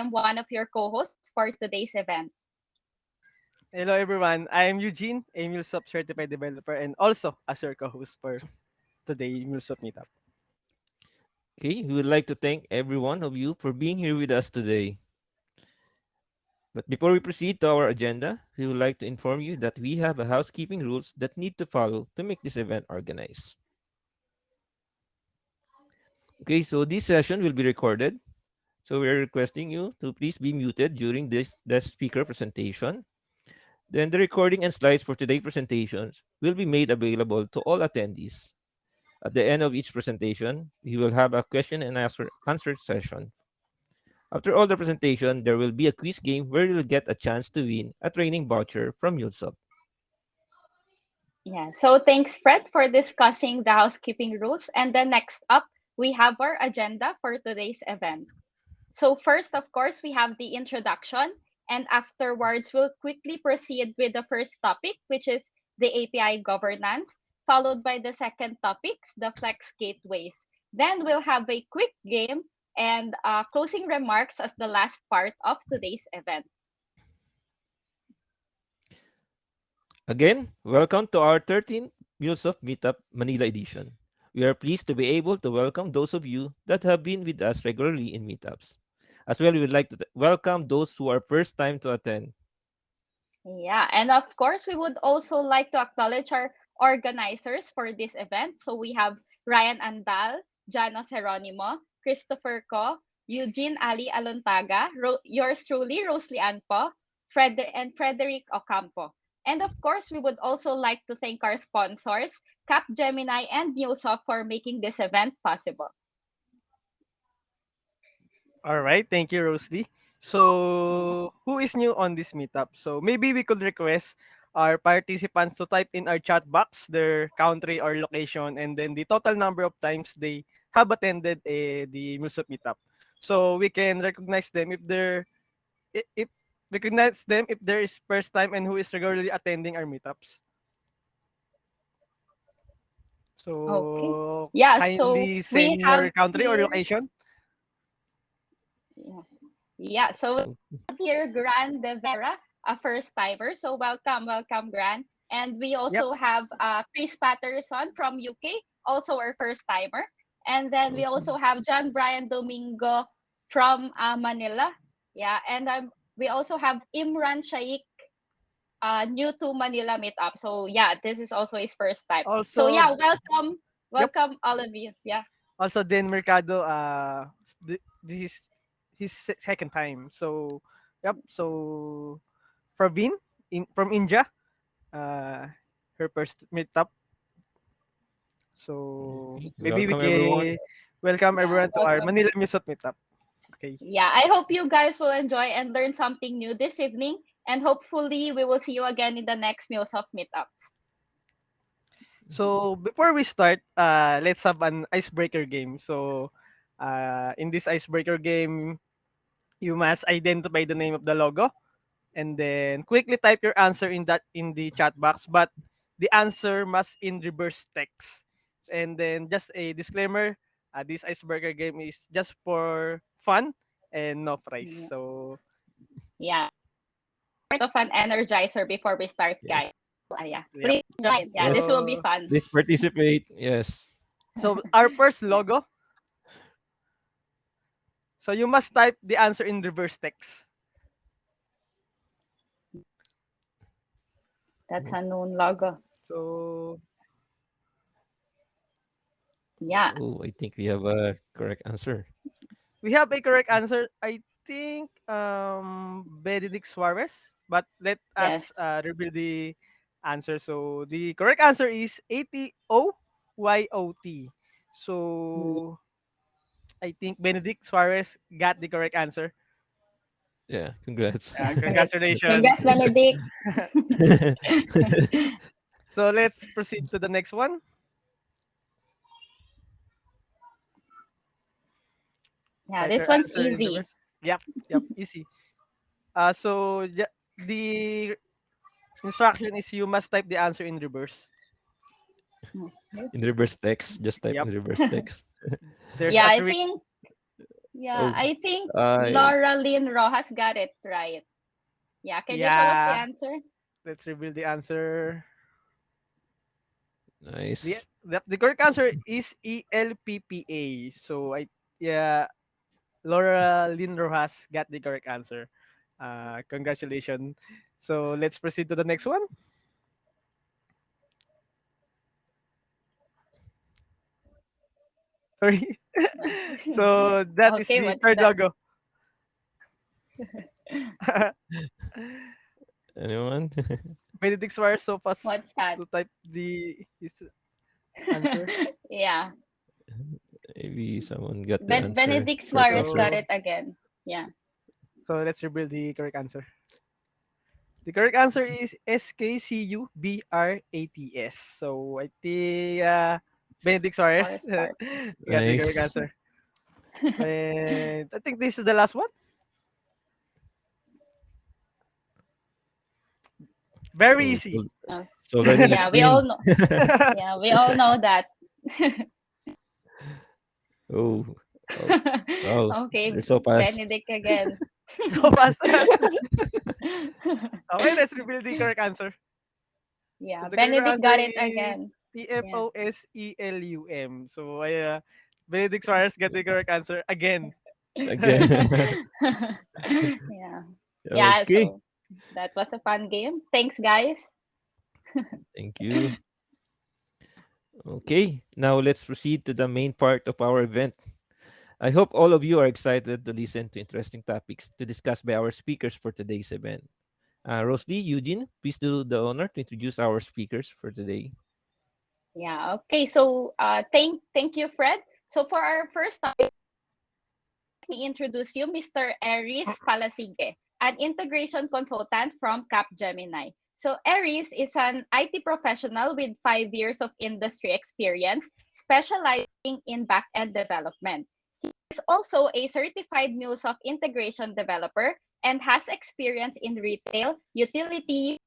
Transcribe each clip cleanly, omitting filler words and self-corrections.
am one of your co-hosts for today's event. Hello everyone, I am Eugene, a MuleSoft certified developer and also as your co-host for today MuleSoft Meetup. Okay, we would like to thank every one of you for being here with us today. But before we proceed to our agenda, we would like to inform you that we have a housekeeping rules that need to follow to make this event organized. Okay, so this session will be recorded. So we are requesting you to please be muted during the speaker presentation. Then the recording and slides for today's presentations will be made available to all attendees. At the end of each presentation, we will have a question and answer session. After all the presentation, there will be a quiz game where you'll get a chance to win a training voucher from MuleSoft. Yeah, so thanks, Fred, for discussing the housekeeping rules. And then next up, we have our agenda for today's event. So, first, of course, we have the introduction, and afterwards, we'll quickly proceed with the first topic, which is the API governance, followed by the second topics, the Flex gateways. Then we'll have a quick game and closing remarks as the last part of today's event. Again, welcome to our 13th MuleSoft Meetup Manila edition. We are pleased to be able to welcome those of you that have been with us regularly in meetups. As well, we would like to welcome those who are first time to attend. Yeah, and of course, we would also like to acknowledge our organizers for this event. So we have Ryan Andal, Janos Jeronimo, Christopher Ko, Eugene Ali Alontaga, yours truly, Rosely Anpo, and Frederick Ocampo. And of course, we would also like to thank our sponsors, Capgemini and MuleSoft, for making this event possible. All right, thank you, Rosalie. So, who is new on this meetup? So, maybe we could request our participants to type in our chat box their country or location and then the total number of times they have attended the MuleSoft meetup. So, we can recognize them if recognize them if there is first time and who is regularly attending our meetups. Okay. So, Yeah, so kindly we send have your country or here, location. yeah, yeah, so So, here Gran de Vera, a first timer. So welcome, Gran. And we Yep. also have Chris Patterson from UK, also our first timer. And then we okay. also have John Brian Domingo from Manila. Yeah, and we also have Imran Shaikh, new to Manila meetup. So yeah, this is also his first time. So Also, yeah, welcome, yep. welcome all of you. Yeah. Also, Den Mercado, this is his second time. So, yep. So, Praveen from India, uh, her first meetup. So, Okay. maybe we Welcome everyone. can welcome Yeah, everyone to our welcome. Manila MuleSoft meetup. Okay. Yeah, I hope you guys will enjoy and learn something new this evening. And hopefully, we will see you again in the next MuleSoft meetups. So, before we start, let's have an icebreaker game. So, in this icebreaker game, you must identify the name of the logo and then quickly type your answer in the chat box, but the answer must in reverse text. And then just a disclaimer, this icebreaker game is just for fun and no prize. Yeah, So yeah. Part of an energizer before we start, Yes. guys. Yeah, yep. please join. Yeah, Yes. this will be So fun. Please participate. Yes. our first Yeah, logo. So you must type the answer in reverse text. that's Oh, a known logo. So Yeah, oh, I think we have a correct answer. we have a correct answer. I think Benedict Suarez, but let us yes. reveal the answer. So the correct answer is ATOYOT. So I think Benedict Suarez got the correct answer. Yeah, congrats. Congratulations. Congrats, Benedict. So let's proceed to the next one. Yeah, Type this your one's answer in easy. reverse. Yep, easy. The instruction is you must type the answer in reverse. Okay. In reverse text, just type Yep. in reverse text. There's Yeah, a I trick. think. Yeah, Oh, I think I Laura Lynn Rojas got it right. Yeah, can you show us the Yeah, answer? let's reveal the answer. The nice. the correct answer is ELPPA. So I yeah, Laura Lynn Rojas got the correct answer. Congratulations. So let's proceed to the next one. Sorry. So that is Okay, the what's third that? logo. Anyone? Benedict Suarez so fast What's that? to type the his answer. Yeah, Maybe someone got the answer. Benedict Correct Suarez answer. got So it again. Yeah. let's reveal the correct answer. The correct answer is SKCUBRATS. So I think Benedict Suarez Forest Park. got the correct Nice. answer. And I think this is the last one. Very Oh, easy. Oh, it's already on the yeah, we all screen. know. Yeah, we all know that. Oh, oh, oh, Okay, they're so fast. Benedict again. So fast. Okay, let's reveal the correct answer. So Yeah, the correct Benedict answer got it is again. Yeah. TFOSELUM. So I Benedict Suarez got the correct answer again. Again. Yeah. Yeah, Okay. so that was a fun game. Thanks, guys. Thank you. Okay. Now let's proceed to the main part of our event. I hope all of you are excited to listen to interesting topics to discuss by our speakers for today's event. Rosely, Eugene, please do the honor to introduce our speakers for today. Yeah, okay. So thank you, Fred. So for our first topic, let me introduce you Mr. Eris Palasige, an integration consultant from Capgemini. So Eris is an IT professional with 5 years of industry experience, specializing in back-end development. Is also a certified MuleSoft integration developer and has experience in retail, utility,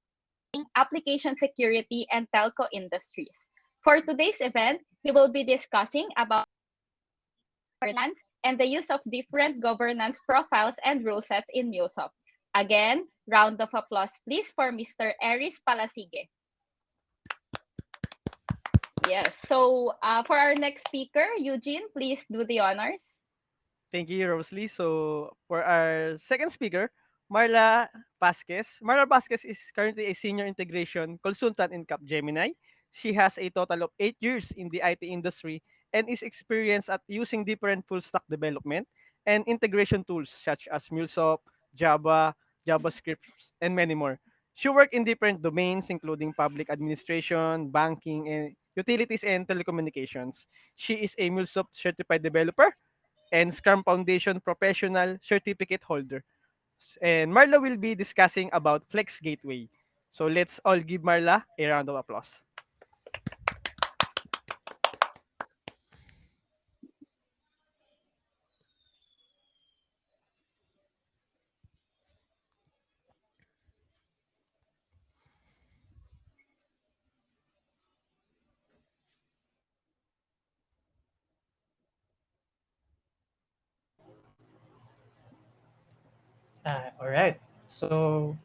application security, and telco industries. For today's event, we will be discussing about governance and the use of different governance profiles and rule sets in MuleSoft. Again, round of applause please for Mr. Eris Palasige. Yes, so for our next speaker, Eugene, please do the honors. Thank you, Rosalie. So for our second speaker, Marla Vasquez. Marla Vasquez is currently a senior integration consultant in Capgemini. She has a total of 8 years in the IT industry and is experienced at using different full stack development and integration tools such as MuleSoft, Java, JavaScript, and many more. She worked in different domains including public administration, banking, and utilities and telecommunications. She is a MuleSoft certified developer and Scrum Foundation Professional Certificate holder. And Marla will be discussing about Flex Gateway. So let's all give Marla a round of applause. All right. So,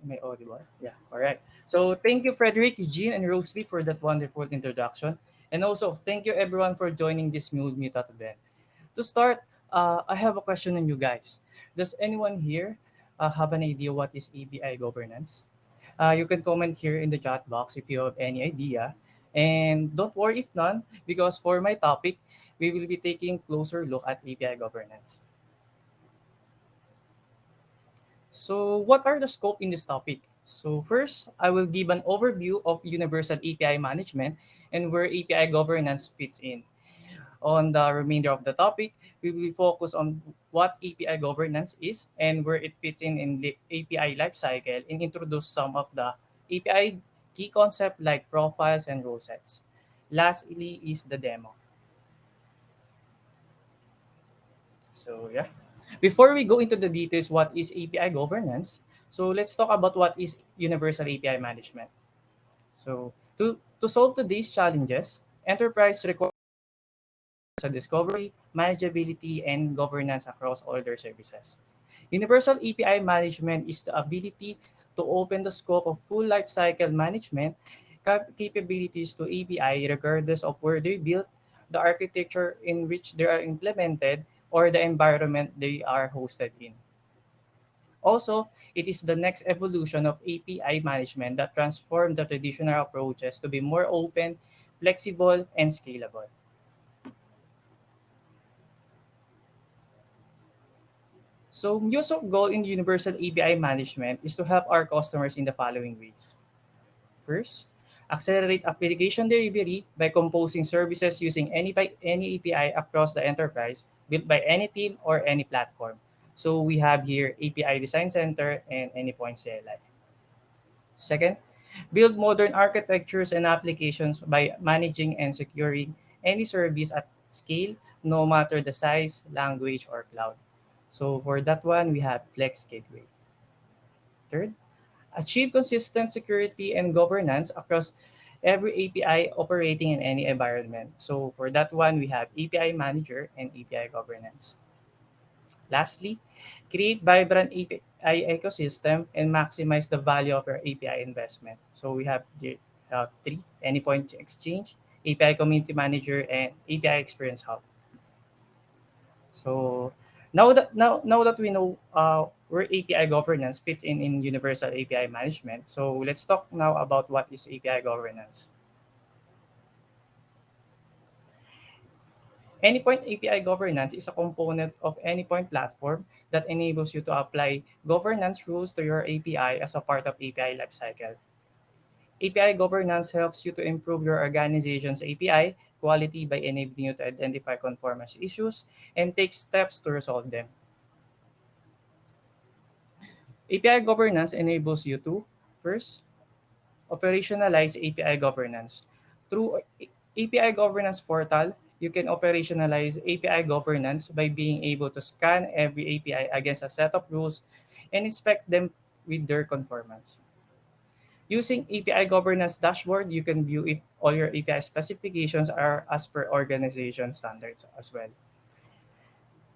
may audible? Yeah. All right. So, thank you, Frederick, Eugene, and Rosalie for that wonderful introduction. And also, thank you everyone for joining this Mule Meetup event. To start, I have a question on you guys. Does anyone here have an idea what is API governance? You can comment here in the chat box if you have any idea. And don't worry if none, because for my topic, we will be taking closer look at API governance. So, what are the scope in this topic? So, first, I will give an overview of universal API management and where API governance fits in. On the remainder of the topic, we will focus on what API governance is and where it fits in the API lifecycle and introduce some of the API key concept like profiles and role sets. Lastly is the demo. So yeah. Before we go into the details what is API governance, so let's talk about what is universal API management. So to solve today's challenges, enterprise require so discovery, manageability, and governance across all their services. Universal API management is the ability to open the scope of full lifecycle management capabilities to API regardless of where they built, the architecture in which they are implemented, or the environment they are hosted in. Also, it is the next evolution of API management that transformed the traditional approaches to be more open, flexible, and scalable. So, MuleSoft goal in universal API management is to help our customers in the following ways. First, accelerate application delivery by composing services using any API across the enterprise, built by any team or any platform. So we have here API Design Center and Anypoint CLI. Second, build modern architectures and applications by managing and securing any service at scale, no matter the size, language, or cloud. So for that one, we have Flex Gateway. Third, achieve consistent security and governance across every API operating in any environment. So for that one, we have API Manager and API Governance. Lastly, create vibrant API ecosystem and maximize the value of your API investment. So we have the three: Anypoint Exchange, API Community Manager, and API Experience Hub. So now that we know where API governance fits in universal API management, so let's talk now about what is API governance. Anypoint API governance is a component of Anypoint platform that enables you to apply governance rules to your API as a part of API lifecycle. API governance helps you to improve your organization's API quality by enabling you to identify conformance issues and take steps to resolve them. API governance enables you to, first, operationalize API governance. Through API governance portal, you can operationalize API governance by being able to scan every API against a set of rules and inspect them with their conformance. Using API governance dashboard, you can view if all your API specifications are as per organization standards as well.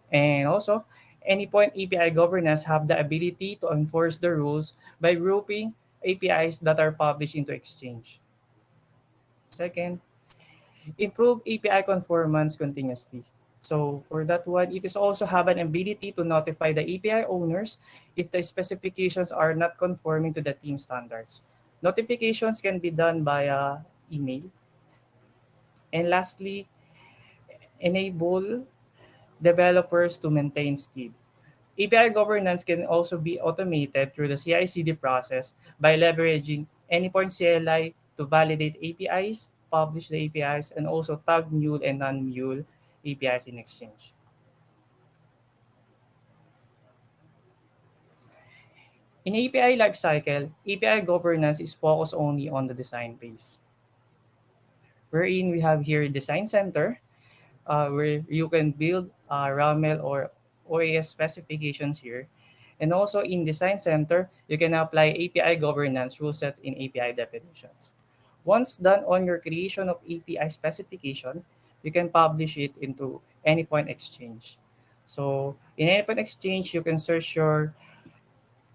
And also, Anypoint API governance have the ability to enforce the rules by grouping APIs that are published into Exchange. Second, improve API conformance continuously. So for that one, it is also have an ability to notify the API owners if the specifications are not conforming to the team standards. Notifications can be done via email. And lastly, enable developers to maintain speed. API governance can also be automated through the CI/CD process by leveraging Anypoint CLI to validate APIs, publish the APIs, and also tag mule and non-mule APIs in Exchange. In API lifecycle, API governance is focused only on the design phase, wherein we have here Design Center, where you can build RAML or OAS specifications here. And also in Design Center, you can apply API governance rule sets in API definitions. Once done on your creation of API specification, you can publish it into Anypoint Exchange. So in Anypoint Exchange, you can search your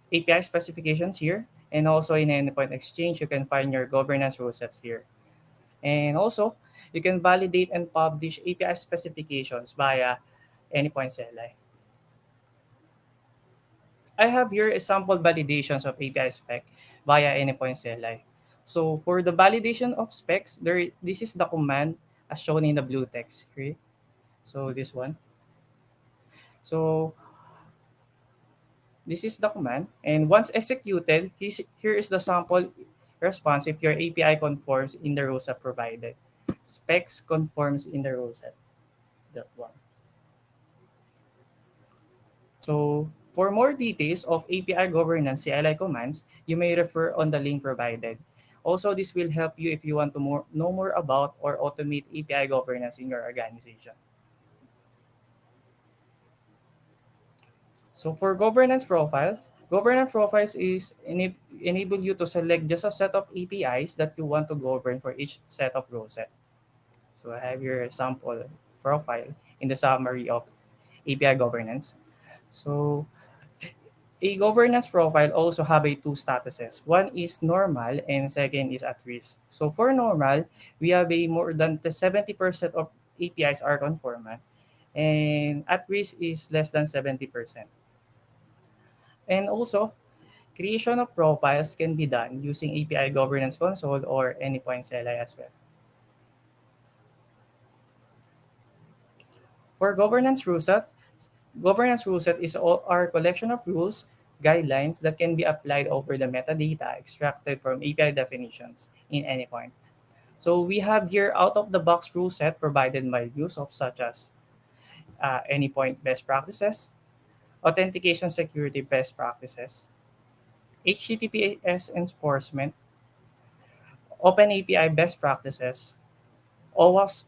API specifications here. And also in Anypoint Exchange, you can find your governance rule sets here. And also, you can validate and publish API specifications via Anypoint CLI. I have here a sample validations of API spec via Anypoint CLI. So for the validation of specs, this is the command as shown in the blue text here. So this one. So this is the command, and once executed, here is the sample response if your API conforms in the rule set provided. Specs conforms in the rule set. That one. So for more details of API governance CLI commands, you may refer on the link provided. Also, this will help you if you want to know more about or automate API governance in your organization. So for governance profiles is enable you to select just a set of APIs that you want to govern for each set of role set. So I have your example profile in the summary of API governance. So a governance profile also have a two statuses. One is normal and second is at risk. So for normal, we have a more than the 70% of APIs are conformant and at risk is less than 70%. And also, creation of profiles can be done using API Governance Console or Anypoint CLI as well. For governance rule set is our collection of rules, guidelines that can be applied over the metadata extracted from API definitions in Anypoint. So we have here out-of-the-box rule set provided by MuleSoft such as Anypoint best practices, authentication security best practices, HTTPS enforcement, Open API best practices, OWASP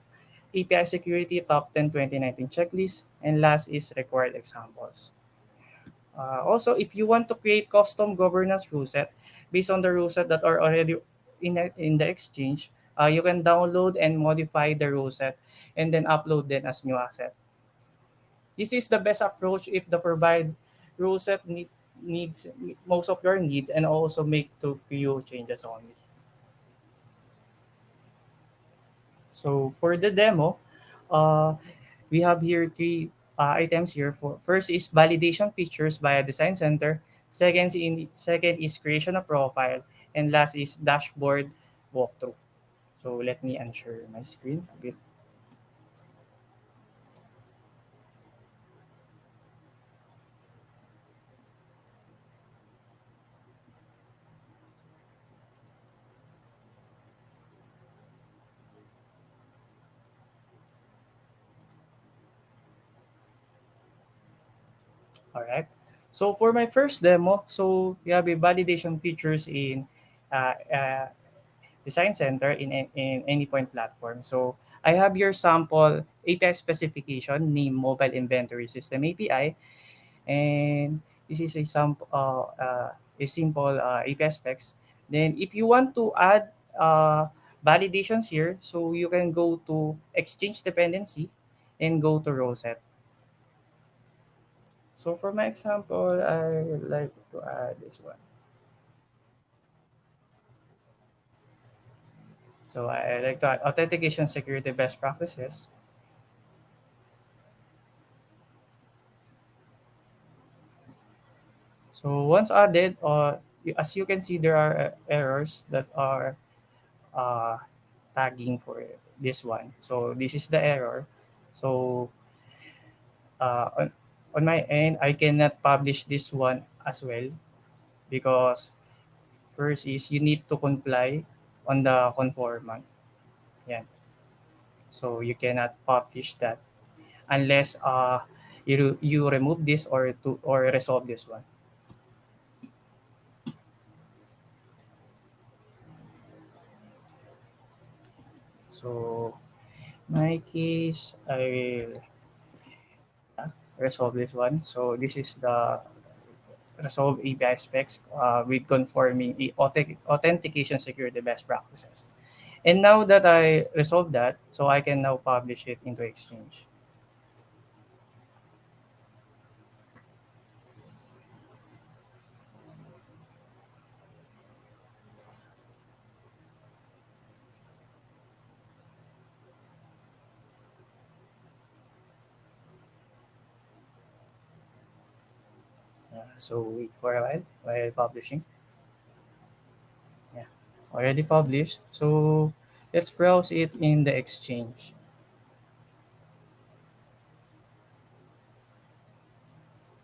API security top 10 2019 checklist, and last is required examples. Also, if you want to create custom governance rule set based on the rule set that are already in the exchange, you can download and modify the rule set and then upload them as new asset. This is the best approach if the provide rule set needs most of your needs and also make to few changes only. So for the demo, uh, we have here three items here. For first is validation features via Design Center. Second is creation of profile, and last is dashboard walkthrough. So let me ensure my screen a bit. All right. So for my first demo, so we have a validation features in uh, uh, Design Center in any point platform. So I have your sample API specification named Mobile Inventory System API, and this is a simple API specs. Then if you want to add validations here, so you can go to Exchange Dependency and go to role set. So for my example, I would like to add this one. So I like to add authentication security best practices. So once added, as you can see, there are errors that are uh, tagging for this one. So this is the error. So on my end, I cannot publish this one as well because first is you need to comply on the conformant. Yeah. So you cannot publish that unless you remove this or resolve this one. So my case, I will resolve this one. So this is the resolve API specs with conforming authentication security best practices. And now that I resolved that, so I can now publish it into Exchange. So wait for a while publishing. Yeah, already published. So let's browse it in the Exchange.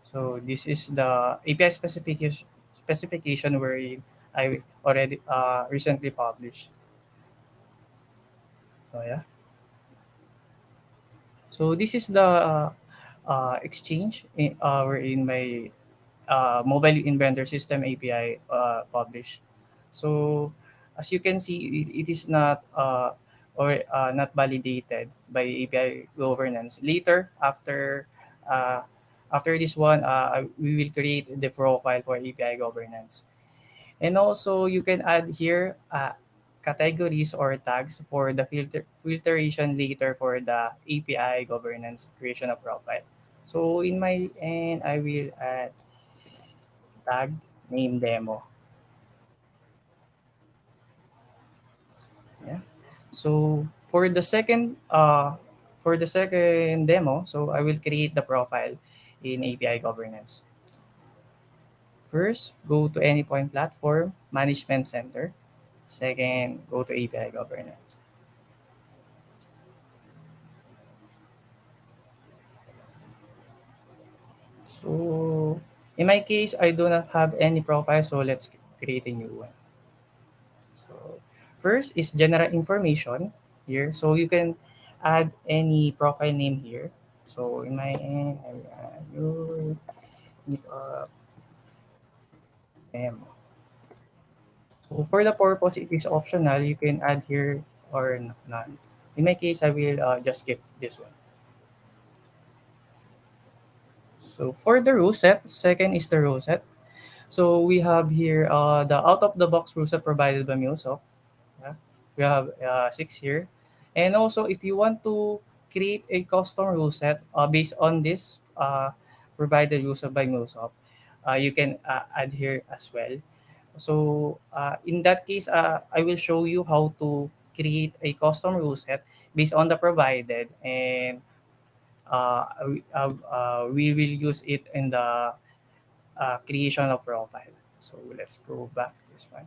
So this is the API specification where I already recently published. So yeah. So this is the exchange wherein my mobile inventor system API published. So as you can see, it is not or not validated by API governance. Later, uh, after this one, we will create the profile for API governance. And also, you can add here categories or tags for the filtration later for the API governance creation of profile. So in my end, I will add tag name demo. Yeah. So for the second demo, so I will create the profile in API governance. First, go to any point platform management center. Second, go to API governance. So in my case, I do not have any profile, so let's create a new one. So first is general information here. So you can add any profile name here. So in my end, I will add your meetup demo. So for the purpose, it is optional. You can add here or none. In my case, I will just skip this one. So for the rule set, second is the rule set. So we have here the out-of-the-box rule set provided by MuleSoft. Yeah. We have six here. And also, if you want to create a custom rule set based on this provided rule set by MuleSoft, you can add here as well. So in that case, I will show you how to create a custom rule set based on the provided, and we will use it in the creation of profile. So let's go back to this one.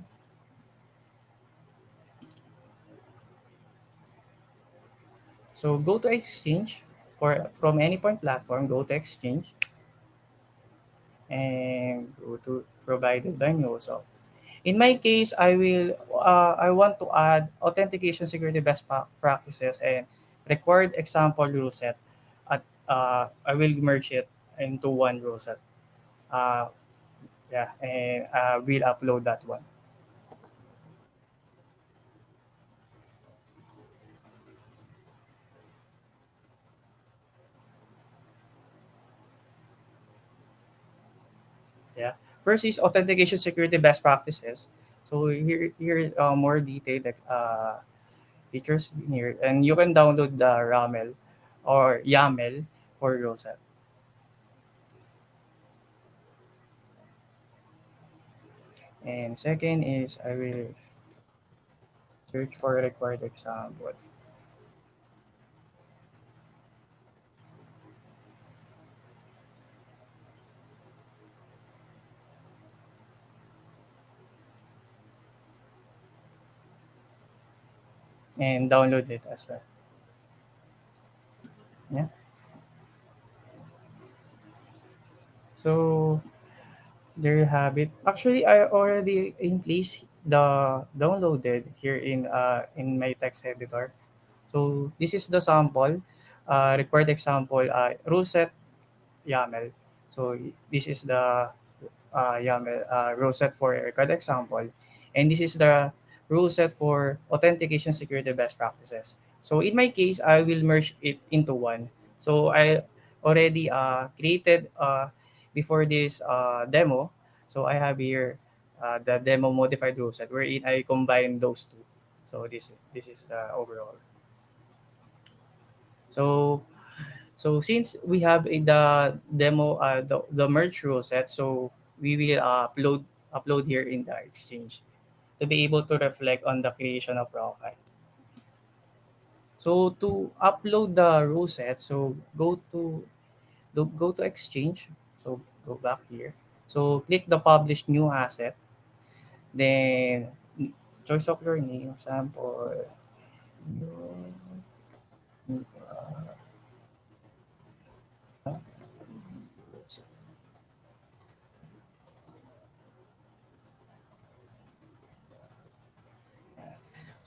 So go to Exchange for from any point platform. Go to Exchange and go to provided by MuleSoft. In my case, I want to add authentication security best practices and required example rule set. I will merge it into one rule set. Uh, yeah, and we'll upload that one. Yeah. First is authentication security best practices. So here is more detailed features in here, and you can download the RAML or YAML for Rosette. And second is I will search for required example and download it as well. Yeah. So there you have it. Actually, I already in place the downloaded here in my text editor. So this is the sample, required example, rule set YAML. So this is the YAML rule set for a record example, and this is the rule set for authentication security best practices. So in my case, I will merge it into one. So I already created before this demo. So I have here the demo modified rule set wherein I combine those two. So this is the overall. So So since we have the demo, the merge rule set, so we will upload here in the exchange to be able to reflect on the creation of profile. So to upload the rule set, so go to exchange. So go back here. So click the publish new asset. Then choice of your name, example.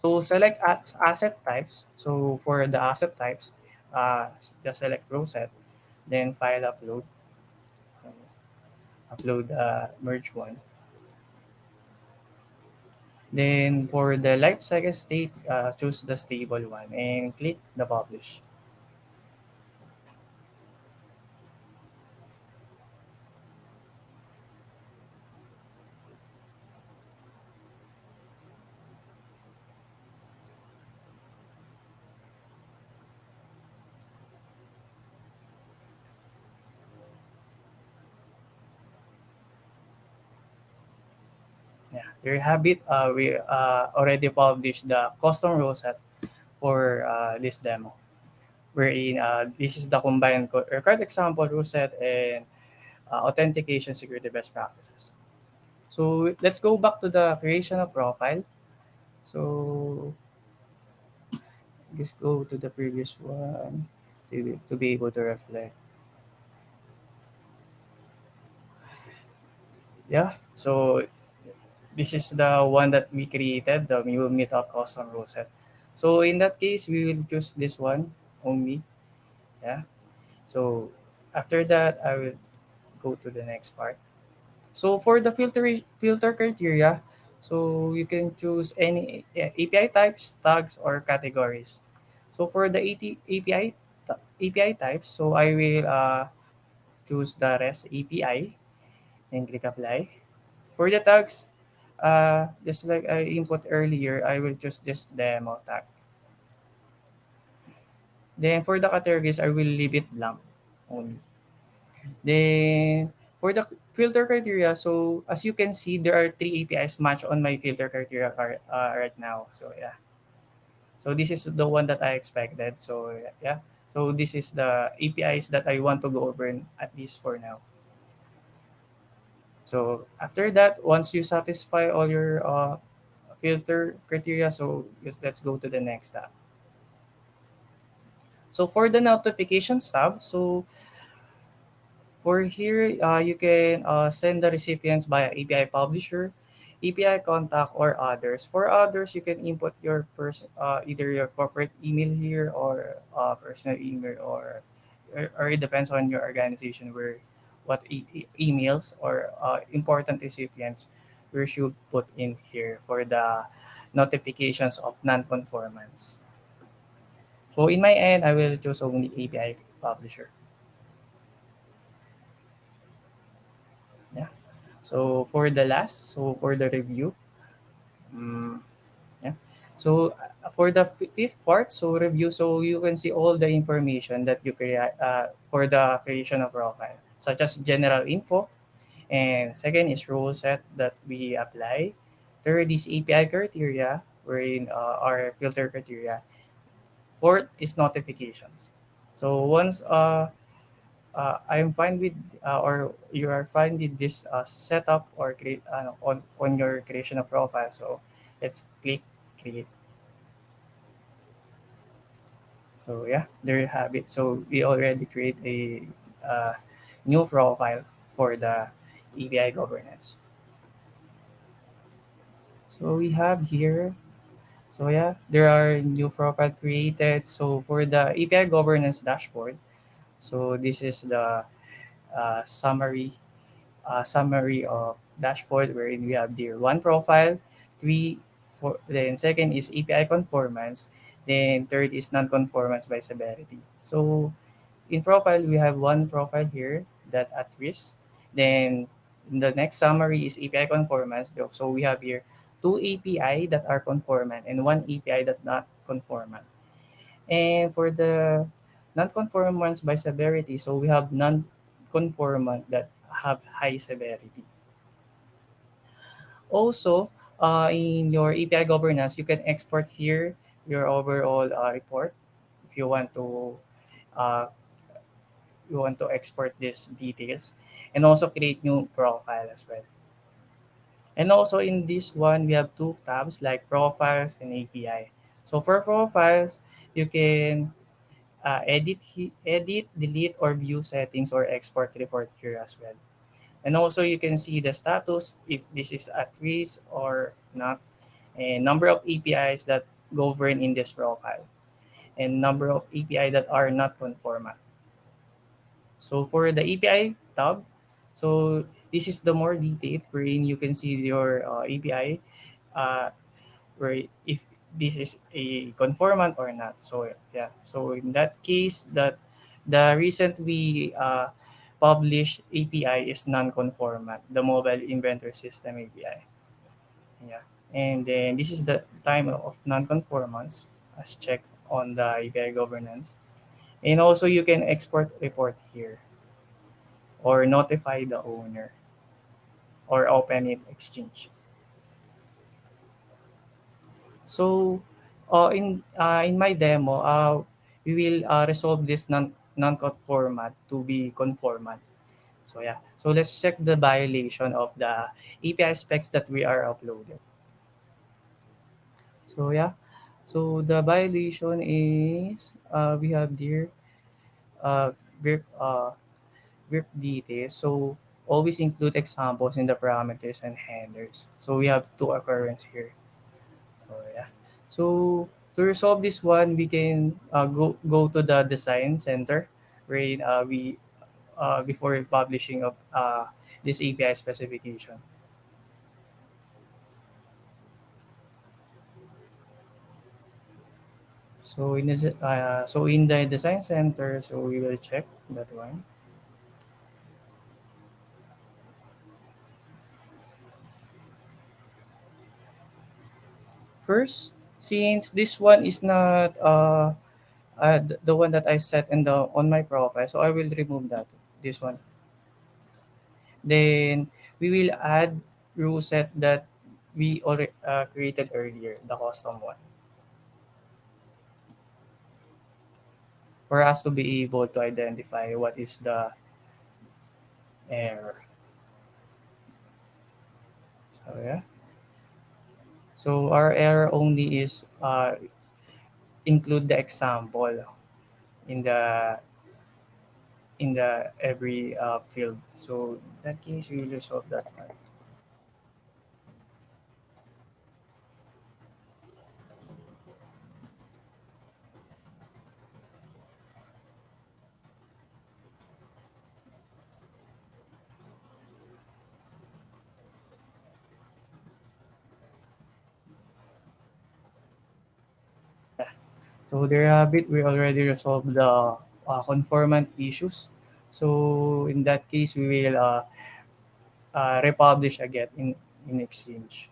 So select asset types. So for the asset types, just select row set, then file upload, upload merge one. Then for the lifecycle state, choose the stable one and click the publish. Yeah, there you have it. We already published the custom rule set for this demo, wherein this is the combined record example rule set and authentication security best practices. So let's go back to the creation of profile. So just go to the previous one to be able to reflect. Yeah. So this is the one that we created, the Mule Meetup custom rule set. So in that case, we will choose this one only. Yeah. So after that, I will go to the next part. So for the filter criteria, so you can choose any API types, tags, or categories. So for the API types, so I will choose the REST API and click apply. For the tags, just like I input earlier, I will choose this demo tag. Then for the categories, I will leave it blank only. Then for the filter criteria, so as you can see, there are three APIs match on my filter criteria right now. So yeah, so this is the one that I expected. So yeah, so this is the APIs that I want to go over at least for now. So after that, once you satisfy all your filter criteria, so let's go to the next tab. So for the notifications tab, so for here, you can send the recipients via API publisher, API contact, or others. For others, you can input your either your corporate email here or personal email, or it depends on your organization where what emails or important recipients we should put in here for the notifications of non-conformance. So in my end, I will choose only API publisher. Yeah. So for the last, so for the review, um, yeah. So for the fifth part, so review, so you can see all the information that you create for the creation of profile, such as general info, and second is rule set that we apply. Third is API criteria, wherein our filter criteria. Fourth is notifications. So once I'm fine with or you are fine with this setup or create on your creation of profile. So let's click create. So yeah, there you have it. So we already create a uh, new profile for the API governance. So we have here. So yeah, there are new profile created. So for the API governance dashboard, so this is the summary of dashboard wherein we have the one profile, three, four, then second is API conformance, then third is non-conformance by severity. So in profile, we have one profile here that at risk. Then the next summary is API conformance. So we have here two API that are conformant and one API that not conformant. And for the non-conformance by severity, so we have non-conformant that have high severity. Also, in your API governance, you can export here your overall report if uh, you want to export these details, and also create new profile as well. And also in this one, we have two tabs like profiles and API. So for profiles, you can edit, delete, or view settings or export report here as well. And also you can see the status if this is at risk or not, and number of APIs that govern in this profile, and number of API that are not conformant. So for the API tab, so this is the more detailed wherein you can see your API uh, where if this is a conformant or not. So yeah, so in that case, that the recent we published API is non-conformant, the mobile inventory system API. Yeah, and then this is the time of non-conformance as checked on the API governance. And also you can export report here or notify the owner or open it exchange. So, in my demo, we will resolve this non-conformant to be conformant. So yeah, so let's check the violation of the API specs that we are uploaded. So yeah, so the violation is we have there uh, grip, grip details. So always include examples in the parameters and handlers. So we have two occurrence here. So yeah. So to resolve this one, we can go to the design center where we before publishing of this API specification. So in the design center, so we will check that one. First, since this one is not the one that I set in the on my profile, so I will remove that this one. Then we will add rule set that we already created earlier, the custom one, for us to be able to identify what is the error. So yeah. So our error only is include the example in the every field. So in that case, we will resolve that one. Yeah. So there have it. We already resolved the conformant issues. So in that case, we will republish again in Exchange.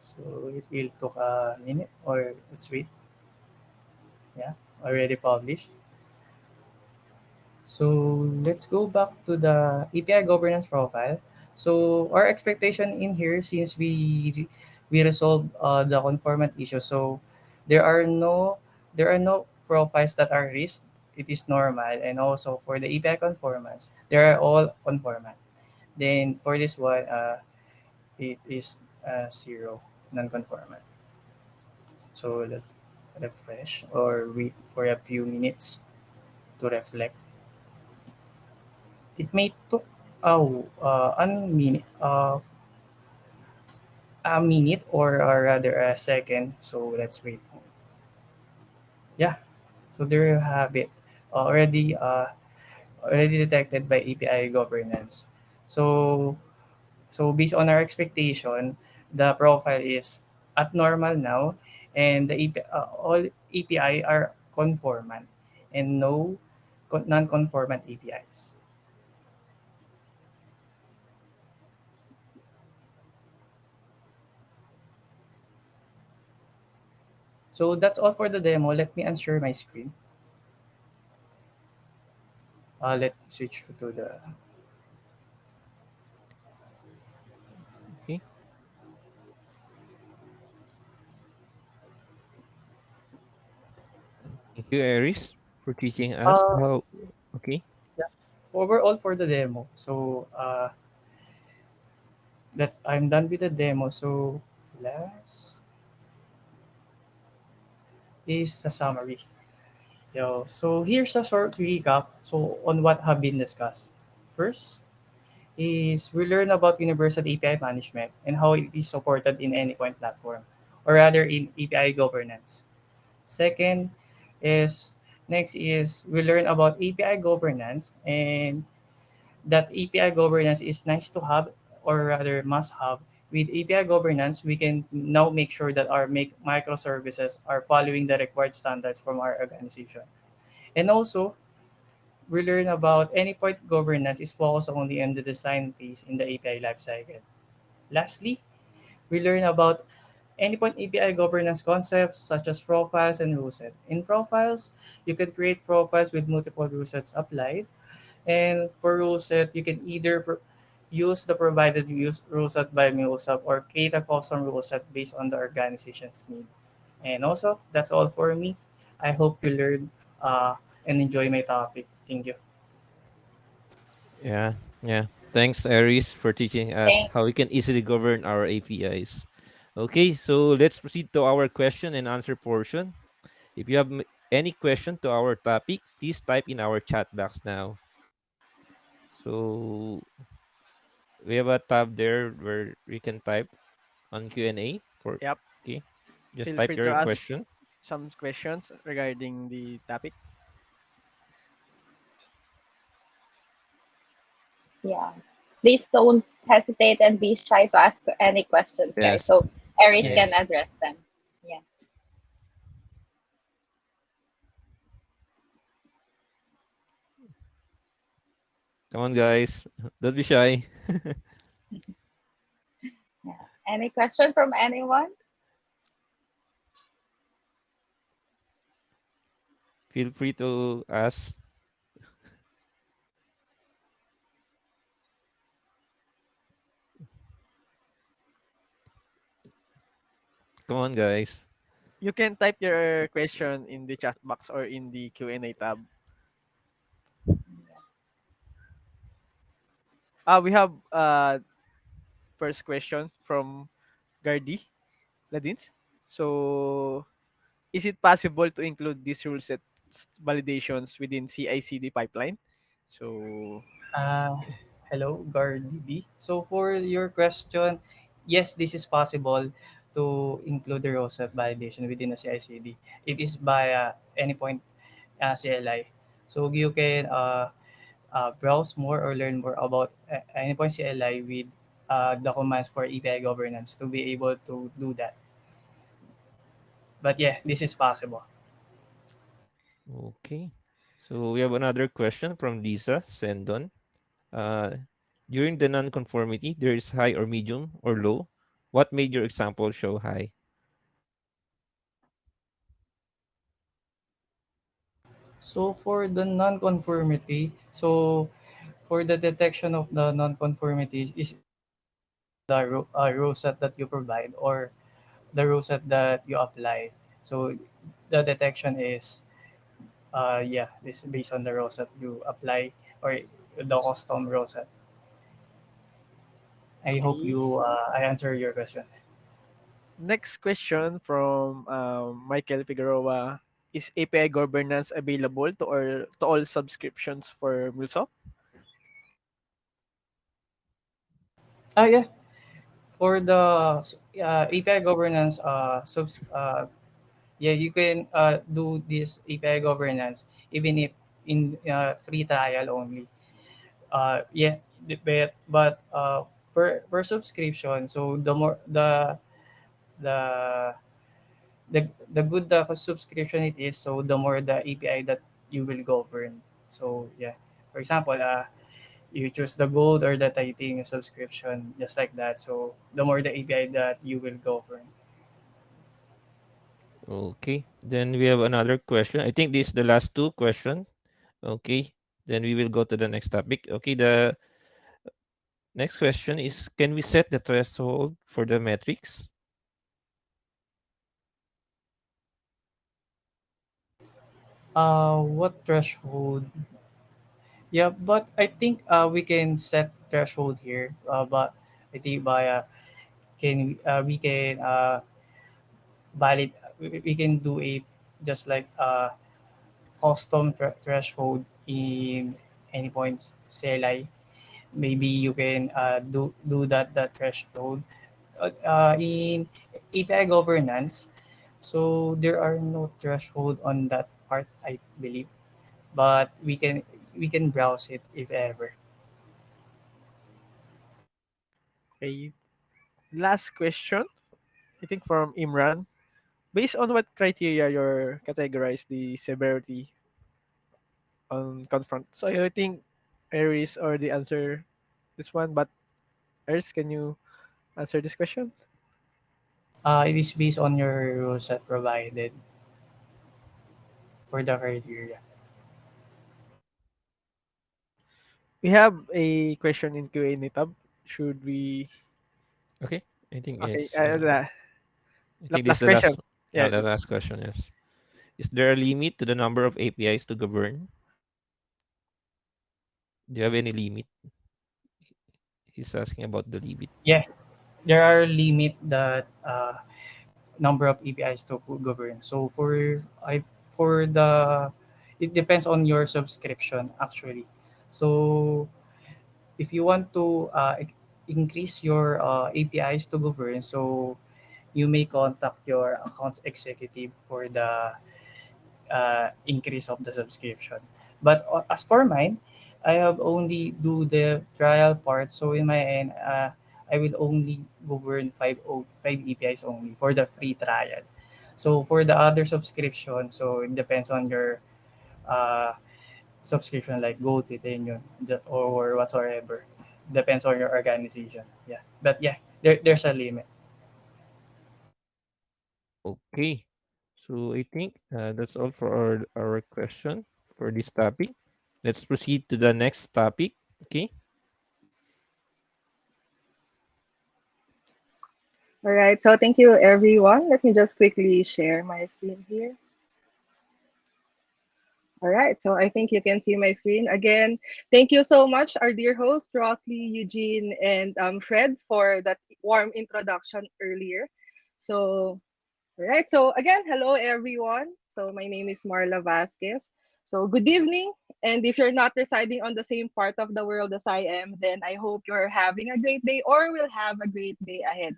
So it will took a minute or let's wait. Yeah, already published. So let's go back to the API governance profile. So our expectation in here, since we resolved the conformant issue, so there are no profiles that are risked. It is normal, and also for the API conformance, they are all conformant. Then for this one, it is zero non-conformant. So let's refresh or wait for a few minutes to reflect. It may took a minute or rather a second. So let's wait. Yeah. So there you have it. Already detected by API governance. So based on our expectation, the profile is at normal now, and the all API are conformant and no non-conformant APIs. So that's all for the demo. Let me unshare my screen. Let's switch to the. Okay. Thank you, Aris, for teaching us Uh, how. Okay. yeah, overall for the demo. So that I'm done with the demo. So last is the summary. So here's a short recap. So on what have been discussed. First is we learn about universal API management and how it is supported in any point platform, or rather in API governance. Second is next is we learn about API governance and that API governance is nice to have, or rather must have. With API governance, we can now make sure that our microservices are following the required standards from our organization. And also, we learn about endpoint governance is focused only on the design phase in the API lifecycle. Lastly, we learn about endpoint API governance concepts such as profiles and rule set. In profiles, you can create profiles with multiple rule sets applied. And for rule set, you can either use the provided use rule set by MuleSoft or create a custom rule set based on the organization's need. And also, that's all for me. I hope you learn uh, and enjoy my topic. Thank you. Yeah, yeah. Thanks, Aries, for teaching us Thank how we can easily govern our APIs. Okay, so let's proceed to our question and answer portion. If you have any question to our topic, please type in our chat box now. So we have a tab there where we can type on Q&A for, Yep. okay. Just Feel type free to your ask question. some questions regarding the topic. Yeah. Please don't hesitate and be shy to ask any questions, guys. Yes. So Aries Yeah. can Yes. address them. Yeah. Come on, guys. Don't be shy. Yeah. Any question from anyone? Feel free to ask. Come on, guys. You can type your question in the chat box or in the Q&A tab. We have first question from Gardi Ladins. So, is it possible to include these rule set validations within CI/CD pipeline? So, Uh, Hello, Gardy B. So for your question, yes, this is possible to include the role set validation within the CI/CD. It is by endpoint CLI. So you can browse more or learn more about endpoint CLI with the commands for API governance to be able to do that. But yeah, this is possible. Okay. So we have another question from Lisa Sendon. Uh, During the non-conformity, there is high or medium or low. What made your example show high? So for the non-conformity, so for the detection of the non-conformity is depends on the rule set that you provide or the rule set that you apply. So the detection is yeah, this is based on the rule set you apply or the custom rule set. I hope okay. I answer your question. Next question from Michael Figueroa. Is API governance available to all subscriptions for MuleSoft? Yeah, for the API governance yeah, you can do this API governance even if in free trial only. Yeah, but per subscription, so the more the the good the subscription it is, so the more the API that you will govern. So yeah, for example, you choose the gold or the titanium subscription, just like that. So the more the API that you will govern. Okay. Then we have another question. I think this is the last two question. Okay. Then we will go to the next topic. Okay. The next question is, can we set the threshold for the metrics? What threshold? Yeah, but I think we can set threshold here. But I think by can we can valid we can do a just like custom threshold in any points CLI. Maybe you can do that threshold in API governance. So there are no threshold on that part, I believe, but we can browse it if ever. Okay. Last question, I think from Imran. Based on what criteria you categorize the severity on confront? So I think Aries already answer this one, but Aries, can you answer this question? It is based on your rules that provided for the criteria. We have a question in Q&A tab. Should we? Okay. I think Okay, it's I think this is last the question. last Yeah, the last question, yes. Is there a limit to the number of APIs to govern? Do you have any limit? He's asking about the limit. Yeah, there are limit that number of APIs to govern. So for the it depends on your subscription actually. So if you want to increase your APIs to govern, so you may contact your accounts executive for the increase of the subscription. But as for mine, I have only do the trial part. So in my end, I will only govern five APIs only for the free trial. So for the other subscription, so it depends on your uh, subscription like Go Titanium or whatsoever. Depends on your organization. Yeah, but yeah, there's a limit. Okay. So I think that's all for our question for this topic. Let's proceed to the next topic. Okay. All right, so thank you everyone. Let me just quickly share my screen here. All right, so I think you can see my screen again. Thank you so much, our dear host, Rosley, Eugene, and Fred, for that warm introduction earlier. So, all right, so again, hello everyone. So, my name is Marla Vasquez. So, good evening. And if you're not residing on the same part of the world as I am, then I hope you're having a great day or will have a great day ahead.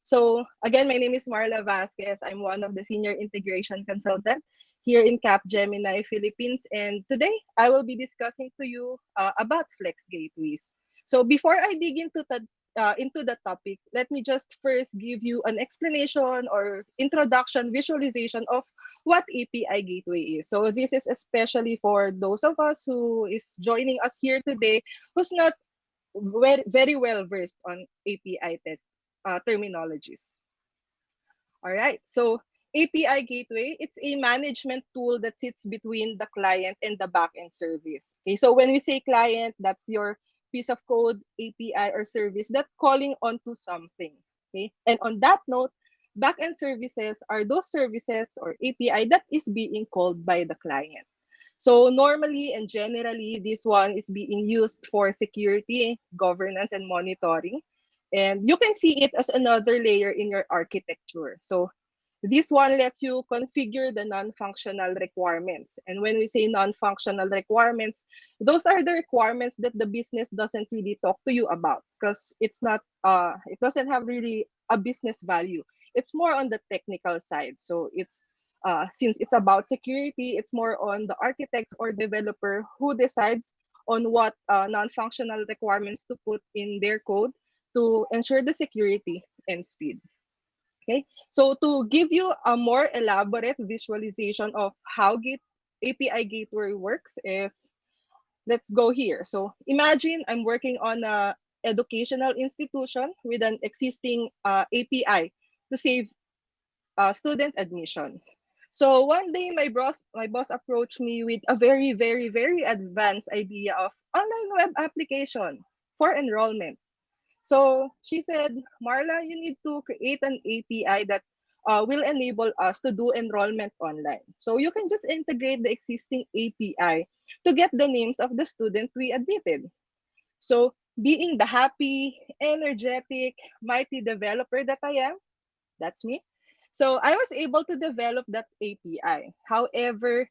So again, my name is Marla Vasquez. I'm one of the senior integration consultant here in Capgemini, Philippines. And today I will be discussing to you about Flex Gateways. So before I dig into the topic, let me just first give you an explanation or introduction visualization of what API Gateway is. So this is especially for those of us who is joining us here today who's not very well versed on API terminologies. All right. So API gateway, it's a management tool that sits between the client and the backend service. Okay. So when we say client, that's your piece of code, API, or service that calling onto something. Okay. And on that note, backend services are those services or API that is being called by the client. So normally and generally, this one is being used for security, governance, and monitoring. And you can see it as another layer in your architecture. So this one lets you configure the non-functional requirements. And when we say non-functional requirements, those are the requirements that the business doesn't really talk to you about because it doesn't have really a business value. It's more on the technical side. So it's since it's about security, it's more on the architects or developer who decides on what non-functional requirements to put in their code to ensure the security and speed. Okay, so to give you a more elaborate visualization of how API Gateway works is let's go here. So imagine I'm working on a educational institution with an existing API to save student admission. So one day my boss approached me with a very advanced idea of online web application for enrollment. So she said, Marla, you need to create an API that will enable us to do enrollment online. So you can just integrate the existing API to get the names of the student we admitted. So being the happy, energetic, mighty developer that I am, that's me. So I was able to develop that API. However,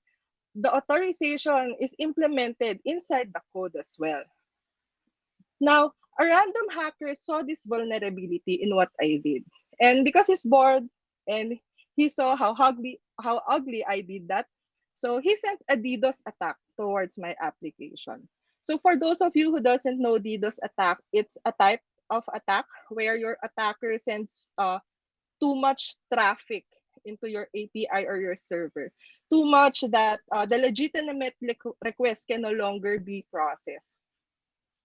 the authorization is implemented inside the code as well. Now, a random hacker saw this vulnerability in what I did. And because he's bored and he saw how ugly I did that, so he sent a DDoS attack towards my application. So for those of you who doesn't know DDoS attack, it's a type of attack where your attacker sends too much traffic into your API or your server. Too much that the legitimate request can no longer be processed.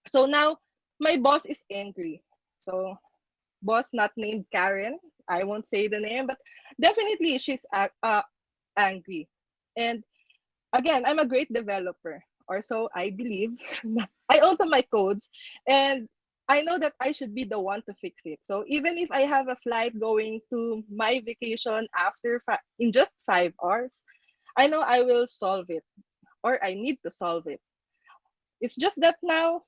So now my boss is angry. So boss not named Karen. I won't say the name, but definitely she's angry. And again, I'm a great developer, or so I believe. I auto my codes, and I know that I should be the one to fix it. So even if I have a flight going to my vacation in just 5 hours, I know I will solve it, or I need to solve it. It's just that now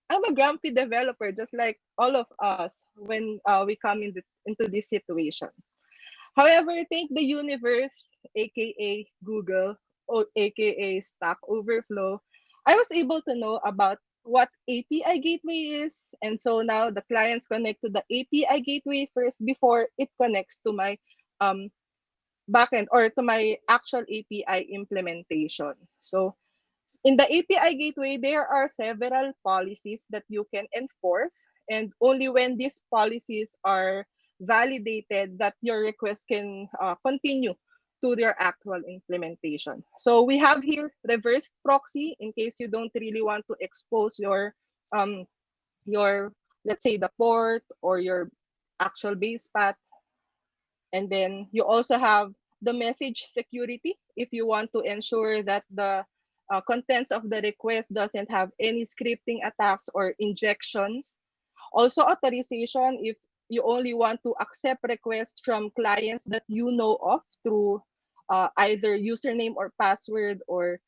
I'm a grumpy developer, just like all of us when we come into this situation. However, thank the universe, aka Google, or aka Stack Overflow, I was able to know about what API gateway is. And so now the clients connect to the API gateway first before it connects to my um, backend or to my actual API implementation. So in the API gateway, there are several policies that you can enforce, and only when these policies are validated that your request can continue to their actual implementation. So we have here reverse proxy in case you don't really want to expose um your let's say the port or your actual base path. And then you also have the message security if you want to ensure that the contents of the request doesn't have any scripting attacks or injections. Also authorization if you only want to accept requests from clients that you know of through either username or password or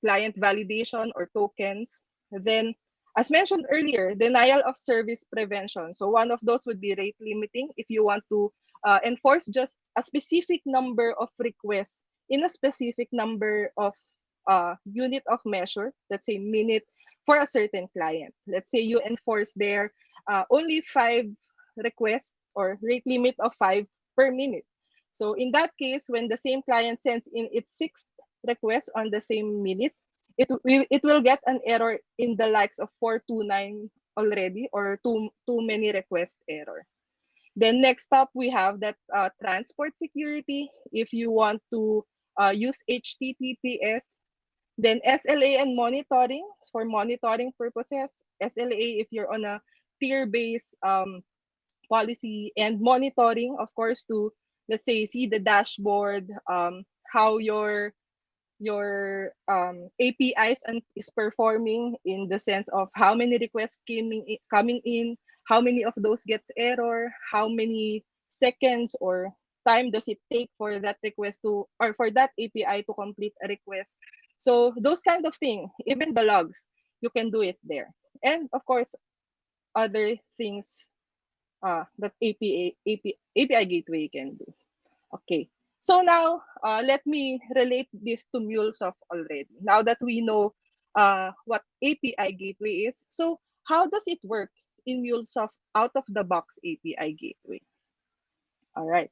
client validation or tokens. Then, as mentioned earlier, denial of service prevention. So one of those would be rate limiting if you want to enforce just a specific number of requests in a specific number of unit of measure, let's say minute for a certain client. Let's say you enforce there only 5 requests or rate limit of 5 per minute. So in that case, when the same client sends in its sixth request on the same minute, it will get an error in the likes of 429 already or too many request error. Then next up, we have that transport security. If you want to use HTTPS, then SLA and monitoring for monitoring purposes. SLA if you're on a tier-based policy, and monitoring, of course, to let's say see the dashboard, how your APIs is performing in the sense of how many requests coming in, how many of those gets error, how many seconds or time does it take for that request to or for that API to complete a request. So those kind of thing, even the logs, you can do it there. And of course, other things that API gateway can do. Okay. So now, let me relate this to MuleSoft already. Now that we know what API gateway is, so how does it work in MuleSoft out of the box API gateway? All right.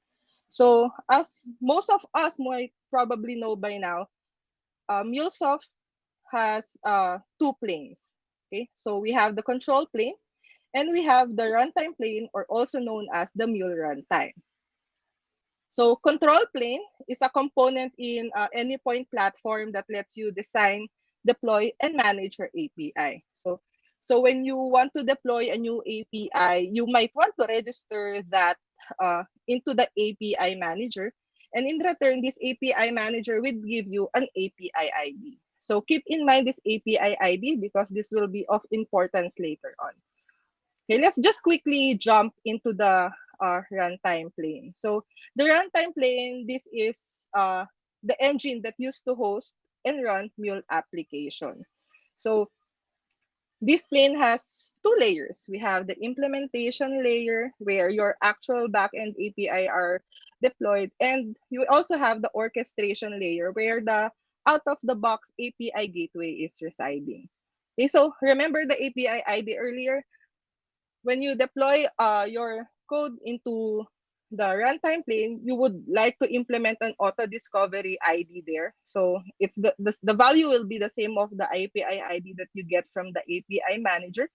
So as most of us might probably know by now, MuleSoft has two planes. Okay. So we have the control plane and we have the runtime plane, or also known as the Mule runtime. So control plane is a component in any point platform that lets you design, deploy, and manage your API. So when you want to deploy a new API, you might want to register that into the API manager. And in return, this API manager will give you an API ID. So keep in mind this API ID because this will be of importance later on. Okay, let's just quickly jump into the runtime plane. So the runtime plane, this is the engine that used to host and run Mule application. So this plane has two layers. We have the implementation layer where your actual backend API are deployed, and you also have the orchestration layer where the out-of-the-box API gateway is residing. Okay, so remember the API ID earlier? When you deploy your code into the runtime plane, you would like to implement an auto discovery ID there. So it's the value will be the same of the API ID that you get from the API manager.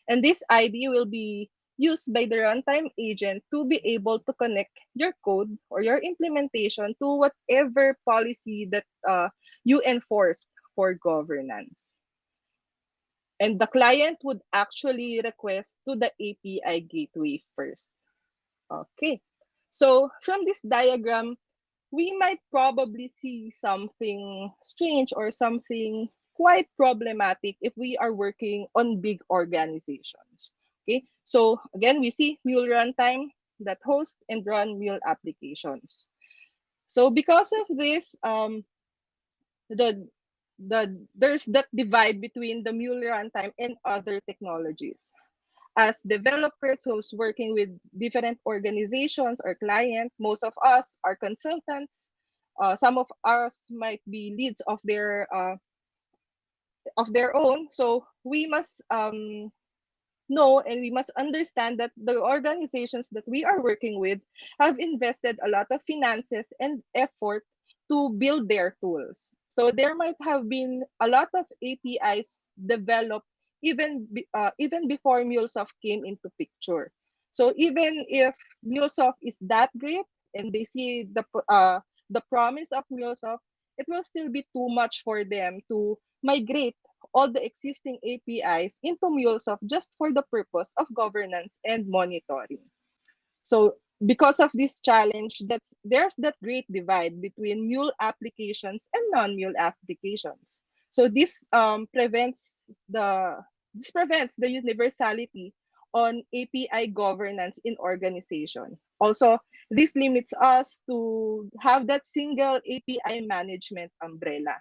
And this ID will be used by the runtime agent to be able to connect your code or your implementation to whatever policy that you enforce for governance. And the client would actually request to the API gateway first. Okay. So from this diagram, we might probably see something strange or something quite problematic if we are working on big organizations. Okay. So again, we see Mule runtime that host and run Mule applications. So because of this, the there's that divide between the Mule runtime and other technologies. As developers who's working with different organizations or clients, most of us are consultants. Some of us might be leads of their own. So we must know and we must understand that the organizations that we are working with have invested a lot of finances and effort to build their tools. So there might have been a lot of APIs developed even before MuleSoft came into picture. So even if MuleSoft is that great and they see the promise of MuleSoft, it will still be too much for them to migrate all the existing APIs into MuleSoft just for the purpose of governance and monitoring. So because of this challenge, there's that great divide between Mule applications and non-Mule applications. So this prevents the universality on API governance in organization. Also, this limits us to have that single API management umbrella.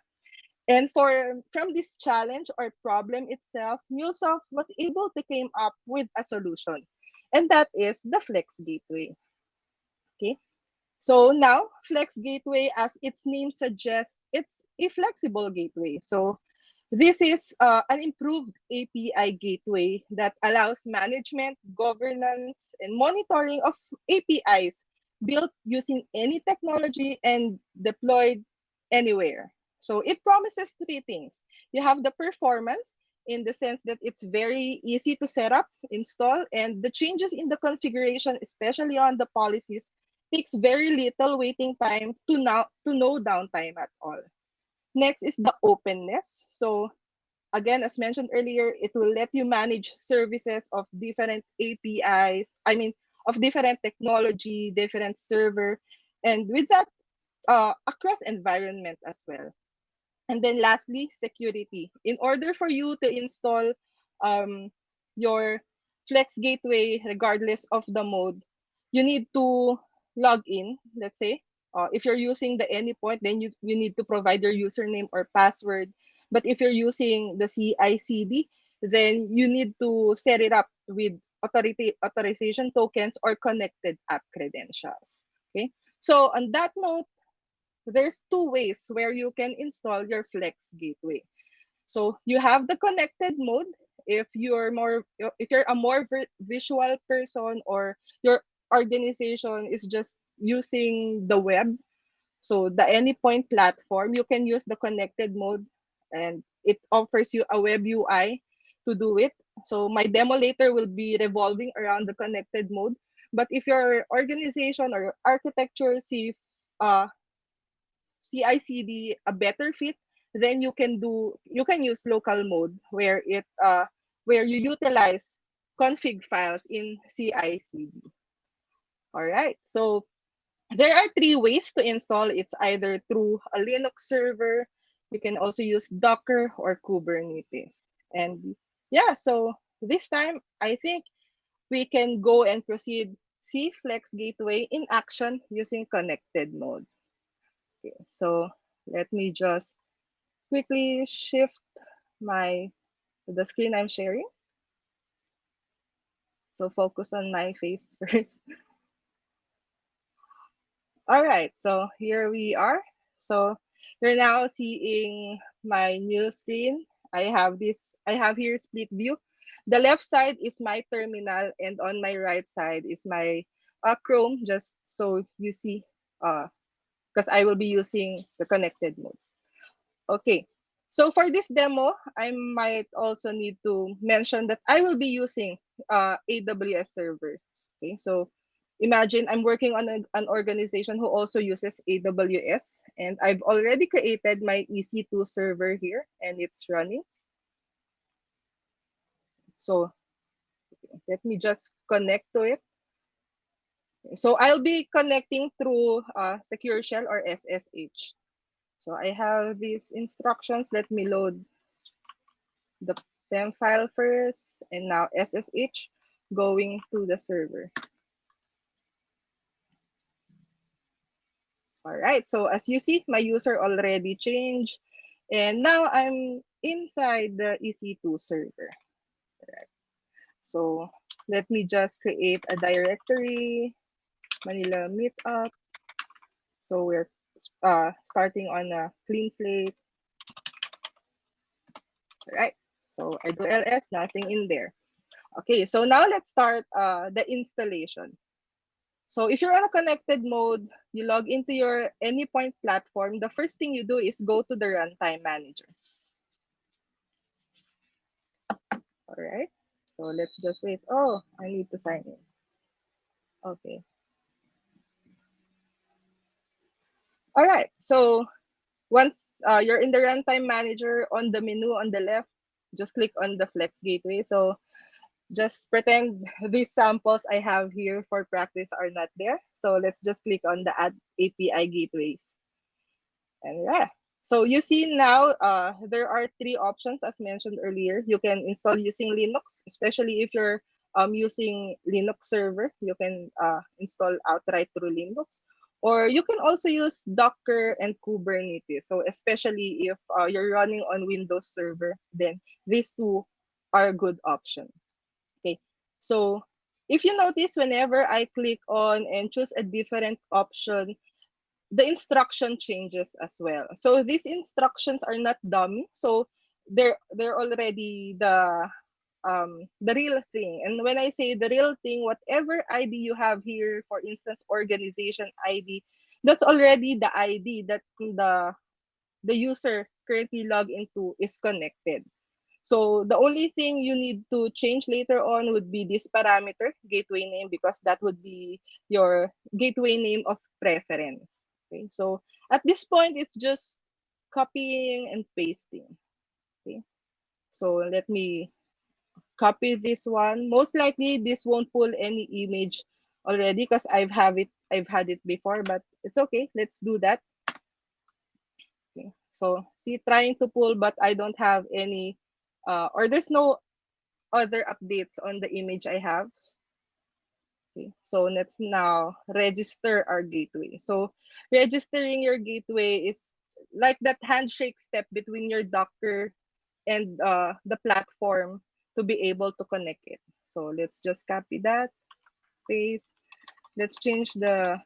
And from this challenge or problem itself, MuleSoft was able to came up with a solution, and that is the Flex Gateway. Okay. So now, Flex Gateway, as its name suggests, it's a flexible gateway. So this is an improved API gateway that allows management, governance, and monitoring of APIs built using any technology and deployed anywhere. So it promises three things. You have the performance in the sense that it's very easy to set up, install, and the changes in the configuration, especially on the policies, takes very little waiting time to no downtime at all. Next is the openness. So again, as mentioned earlier, it will let you manage services of different APIs, of different technology, different server, and with that, across environment as well. And then lastly, security. In order for you to install um, your Flex Gateway, regardless of the mode, you need to log in, let's say. If you're using the endpoint, then you need to provide your username or password. But if you're using the CI/CD, then you need to set it up with authorization tokens or connected app credentials. Okay. So on that note, there's two ways where you can install your Flex Gateway. So you have the connected mode if you're a more visual person or your organization is just using the web. So the Anypoint platform, you can use the connected mode and it offers you a web UI to do it. So my demo later will be revolving around the connected mode. But if your organization or architecture uh, CI/CD a better fit, then you can use local mode where you utilize config files in CI/CD. All right. So there are three ways to install. It's either through a Linux server, you can also use Docker or Kubernetes. And yeah, so this time I think we can go and proceed see Flex Gateway in action using connected mode. Okay, so let me just quickly shift my the screen I'm sharing. So focus on my face first. All right, so here we are. So you're now seeing my new screen. I have here split view. The left side is my terminal and on my right side is my Chrome, just so you see because I will be using the connected mode. Okay. So for this demo, I might also need to mention that I will be using AWS servers. Okay, so imagine I'm working on an organization who also uses AWS, and I've already created my EC2 server here, and it's running. So let me just connect to it. So I'll be connecting through Secure Shell or SSH. So I have these instructions. Let me load the PEM file first, and now SSH going to the server. All right, so as you see, my user already changed, and now I'm inside the EC2 server. All right, so let me just create a directory, Manila Meetup. So we're starting on a clean slate. All right, so I do ls, nothing in there. Okay, so now let's start the installation. So if you're on a connected mode, you log into your AnyPoint platform, the first thing you do is go to the runtime manager. All right. So let's just wait. Oh, I need to sign in. Okay. All right. So once you're in the runtime manager, on the menu on the left, just click on the Flex Gateway. So just pretend these samples I have here for practice are not there. So let's just click on the Add API Gateways. And yeah, so you see now there are three options as mentioned earlier. You can install using Linux, especially if you're using Linux server. You can install outright through Linux. Or you can also use Docker and Kubernetes. So especially if you're running on Windows server, then these two are a good option. Okay, so if you notice, whenever I click on and choose a different option, the instruction changes as well. So these instructions are not dummy. So they're already the real thing. And when I say the real thing, whatever ID you have here, for instance, organization ID, that's already the ID that the user currently log into is connected. So the only thing you need to change later on would be this parameter, gateway name, because that would be your gateway name of preference. Okay, so at this point, it's just copying and pasting. Okay, so let me copy this one. Most likely, this won't pull any image already because I've had it before, but it's okay. Let's do that. Okay, so see, trying to pull, but I don't have any, or there's no other updates on the image I have. Okay, so let's now register our gateway. So registering your gateway is like that handshake step between your Docker and the platform to be able to connect it. So let's just copy that, paste. Let's change the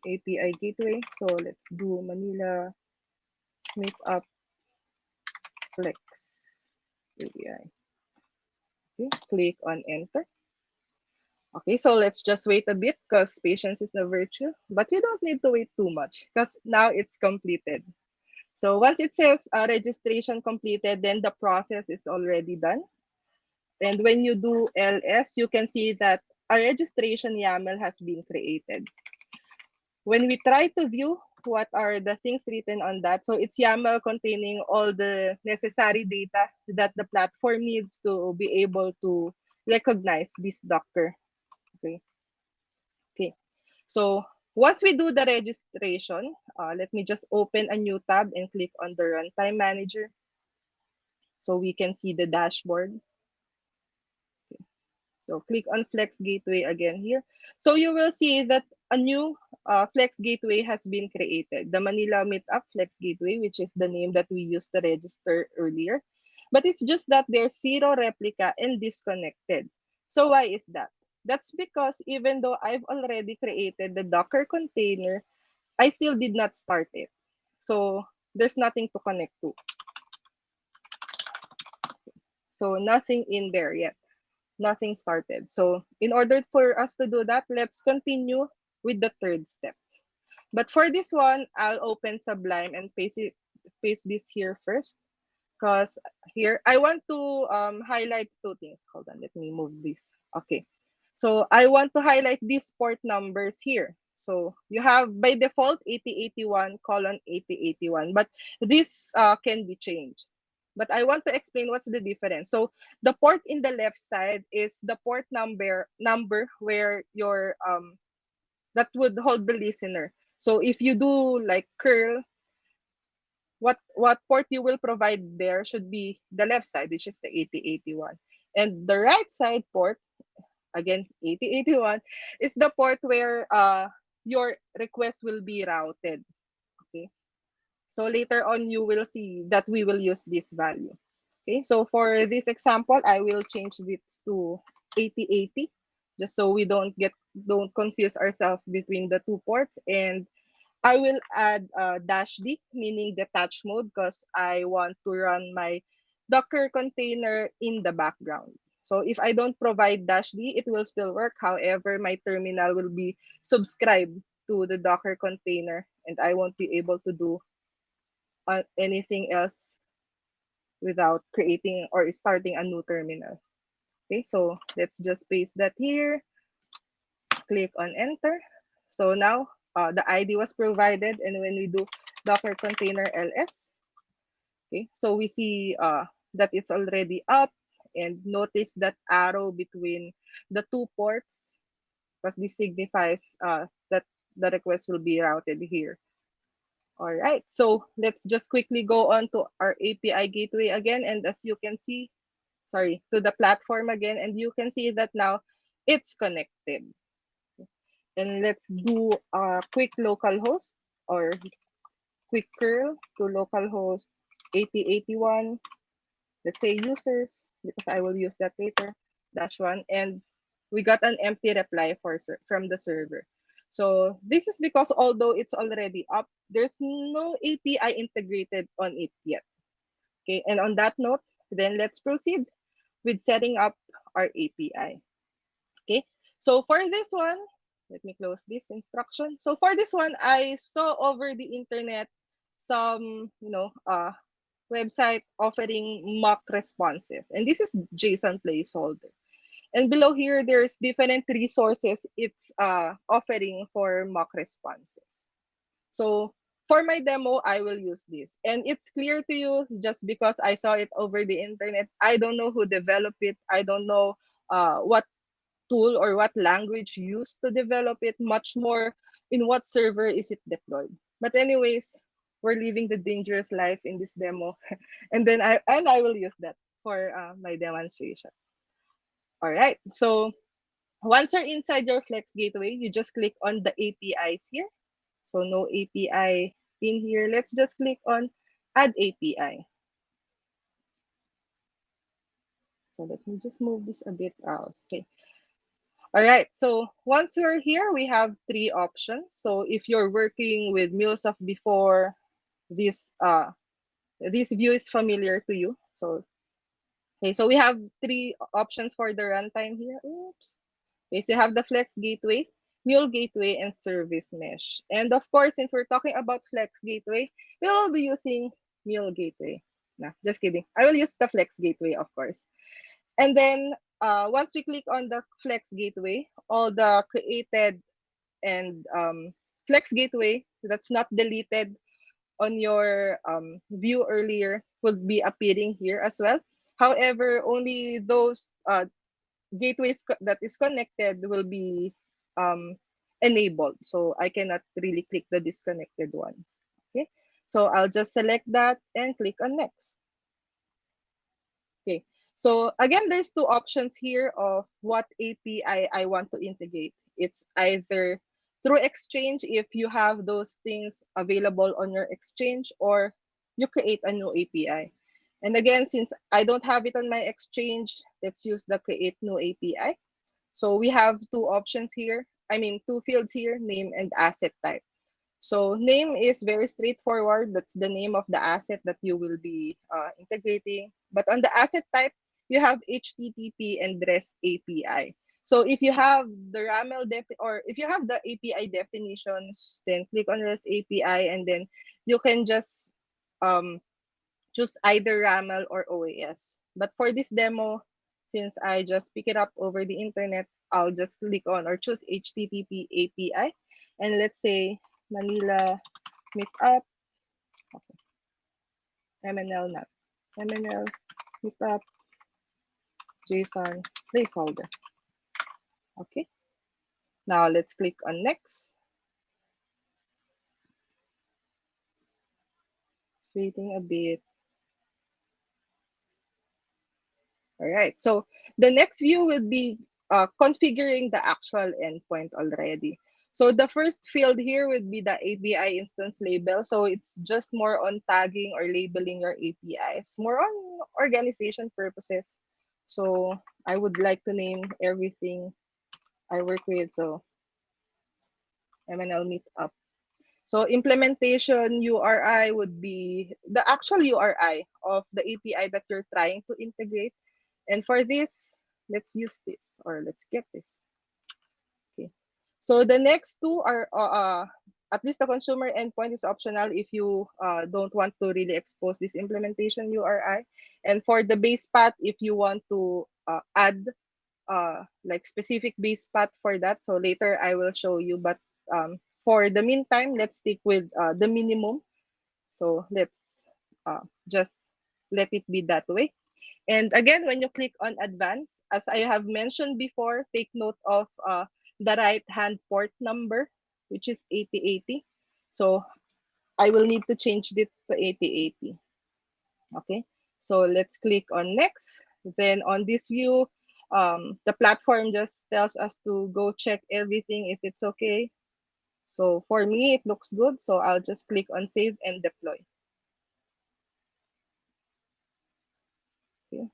API gateway. So let's do Manila Meetup Flex API. Okay, click on enter. Okay, so let's just wait a bit because patience is the virtue, but we don't need to wait too much because now it's completed. So once it says registration completed, then the process is already done. And when you do ls, you can see that a registration YAML has been created. When we try to view what are the things written on that, so it's YAML containing all the necessary data that the platform needs to be able to recognize this Docker. Okay. Okay. So once we do the registration, let me just open a new tab and click on the Runtime Manager so we can see the dashboard. So click on Flex Gateway again here. So you will see that a new Flex Gateway has been created. The Manila Meetup Flex Gateway, which is the name that we used to register earlier. But it's just that there's zero replica and disconnected. So why is that? That's because even though I've already created the Docker container, I still did not start it. So there's nothing to connect to. So nothing in there yet. Nothing started. So in order for us to do that, let's continue with the third step. But for this one, I'll open Sublime and paste this here first. because here I want to highlight two things. Hold on, let me move this. Okay. So I want to highlight these port numbers here. So you have by default 8081 colon 8081, but this can be changed. But I want to explain what's the difference. So the port in the left side is the port number where your that would hold the listener. So if you do like curl, what port you will provide there should be the left side, which is the 8081. And the right side port, again 8081, is the port where your request will be routed. Okay. So later on you will see that we will use this value. Okay, so for this example, I will change this to 8080 just so we don't confuse ourselves between the two ports. And I will add dash D, meaning detach mode, because I want to run my Docker container in the background. So if I don't provide dash D, it will still work. However, my terminal will be subscribed to the Docker container, and I won't be able to do anything else without creating or starting a new terminal. Okay, so let's just paste that here. Click on enter. So now the ID was provided, and when we do Docker container ls, okay, so we see that it's already up, and notice that arrow between the two ports because this signifies that the request will be routed here. All right, so let's just quickly go on to our API gateway again, and as you can see, sorry, to the platform again, and you can see that now it's connected. And let's do a quick localhost or quick curl to localhost 8081. Let's say users, because I will use that later, -1. And we got an empty reply from the server. So this is because although it's already up, there's no API integrated on it yet. Okay, and on that note, then let's proceed with setting up our API. Okay, so for this one, let me close this instruction. So for this one, I saw over the internet some, website offering mock responses, and this is JSON placeholder. And below here, there's different resources it's offering for mock responses. So for my demo, I will use this. And it's clear to you just because I saw it over the internet. I don't know who developed it. I don't know what tool or what language used to develop it, much more in what server is it deployed. But anyways, we're living the dangerous life in this demo, and then I will use that for my demonstration. All right, so once you're inside your Flex Gateway, you just click on the APIs here. So no API in here. Let's just click on Add API. So let me just move this a bit out. Okay. All right, so once we're here, we have three options. So if you're working with MuleSoft before, this this view is familiar to you. So okay, so we have three options for the runtime here. Oops. Okay, so you have the Flex Gateway, Mule Gateway, and Service Mesh. And of course, since we're talking about Flex Gateway, we'll be using Mule Gateway. Nah, just kidding. I will use the Flex Gateway, of course. And then once we click on the Flex Gateway, all the created and Flex Gateway that's not deleted on your view earlier will be appearing here as well. However, only those gateways that is connected will be um, enabled. So I cannot really click the disconnected ones. Okay, so I'll just select that and click on next. Okay. So again, there's two options here of what API I want to integrate. It's either through Exchange if you have those things available on your Exchange, or you create a new API. And again, since I don't have it on my Exchange, let's use the create new API. So we have two options here. I mean, two fields here, name and asset type. So name is very straightforward. That's the name of the asset that you will be integrating. But on the asset type, you have HTTP and REST API. So if you have the RAML or if you have the API definitions, then click on REST API, and then you can just um, choose either RAML or OAS. But for this demo, since I just pick it up over the internet, I'll just click on or choose HTTP API. And let's say Manila Meetup, MNL not, MNL Meetup, JSON placeholder. Okay, now let's click on next. Just waiting a bit. All right, so the next view will be configuring the actual endpoint already. So the first field here would be the API instance label. So it's just more on tagging or labeling your APIs, more on organization purposes. So I would like to name everything I work with. So MNL Meetup. So implementation URI would be the actual URI of the API that you're trying to integrate. And for this, let's use this or let's get this. Okay. So the next two are at least the consumer endpoint is optional if you don't want to really expose this implementation URI. And for the base path, if you want to add like specific base path for that. So later I will show you. But for the meantime, let's stick with the minimum. So let's just let it be that way. And again, when you click on advanced, as I have mentioned before, take note of the right hand port number, which is 8080. So I will need to change it to 8080. Okay, so let's click on next. Then on this view, the platform just tells us to go check everything if it's okay. So for me, it looks good. So I'll just click on save and deploy. Okay.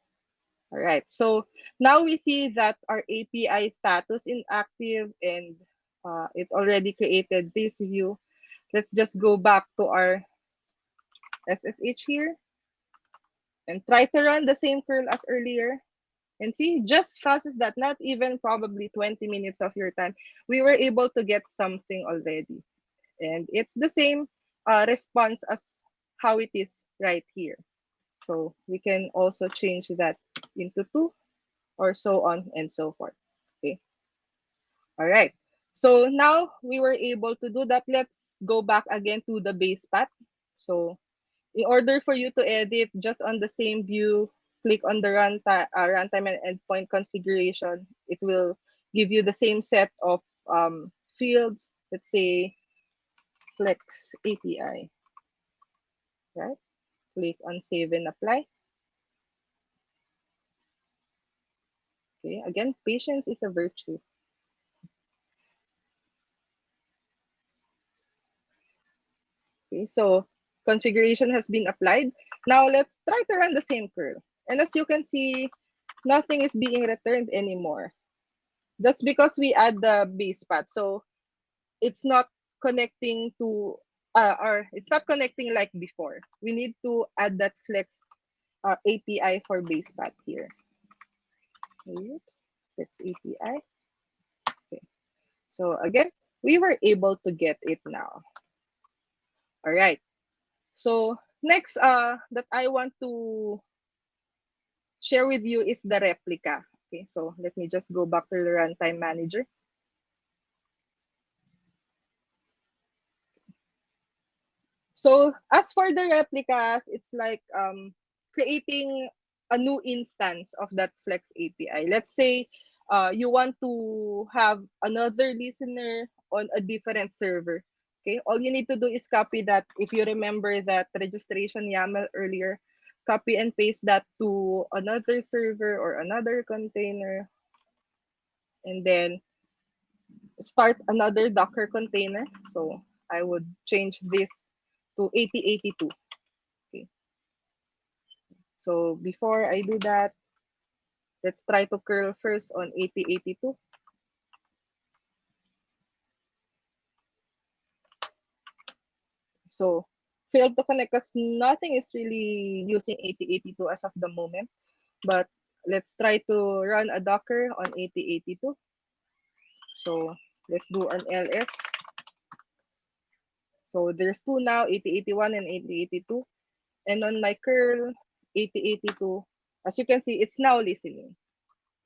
All right, so now we see that our API status inactive and it already created this view. Let's just go back to our SSH here and try to run the same curl as earlier. And see, just fast as that, not even probably 20 minutes of your time, we were able to get something already. And it's the same response as how it is right here. So we can also change that into 2 or so on and so forth. Okay. All right. So now we were able to do that. Let's go back again to the base path. So in order for you to edit, just on the same view, click on the runtime and endpoint configuration. It will give you the same set of fields. Let's say Flex API, right? Click on save and apply. Okay, again, patience is a virtue. Okay, so configuration has been applied. Now let's try to run the same curl. And as you can see, nothing is being returned anymore. That's because we add the base path. So it's not connecting to, or it's not connecting like before. We need to add that Flex API for base path here. Oops, Flex API. Okay. So again, we were able to get it now. All right. So next that I want to share with you is the replica. Okay, so let me just go back to the runtime manager. So as for the replicas, it's like creating a new instance of that Flex API. Let's say you want to have another listener on a different server. Okay, all you need to do is copy that. If you remember that registration YAML earlier, copy and paste that to another server or another container, and then start another Docker container. So I would change this to 8082. Okay. So before I do that, let's try to curl first on 8082. So failed to connect because nothing is really using 8082 as of the moment. But let's try to run a Docker on 8082. So let's do an ls. So there's two now, 8081 and 8082. And on my curl 8082, as you can see, it's now listening.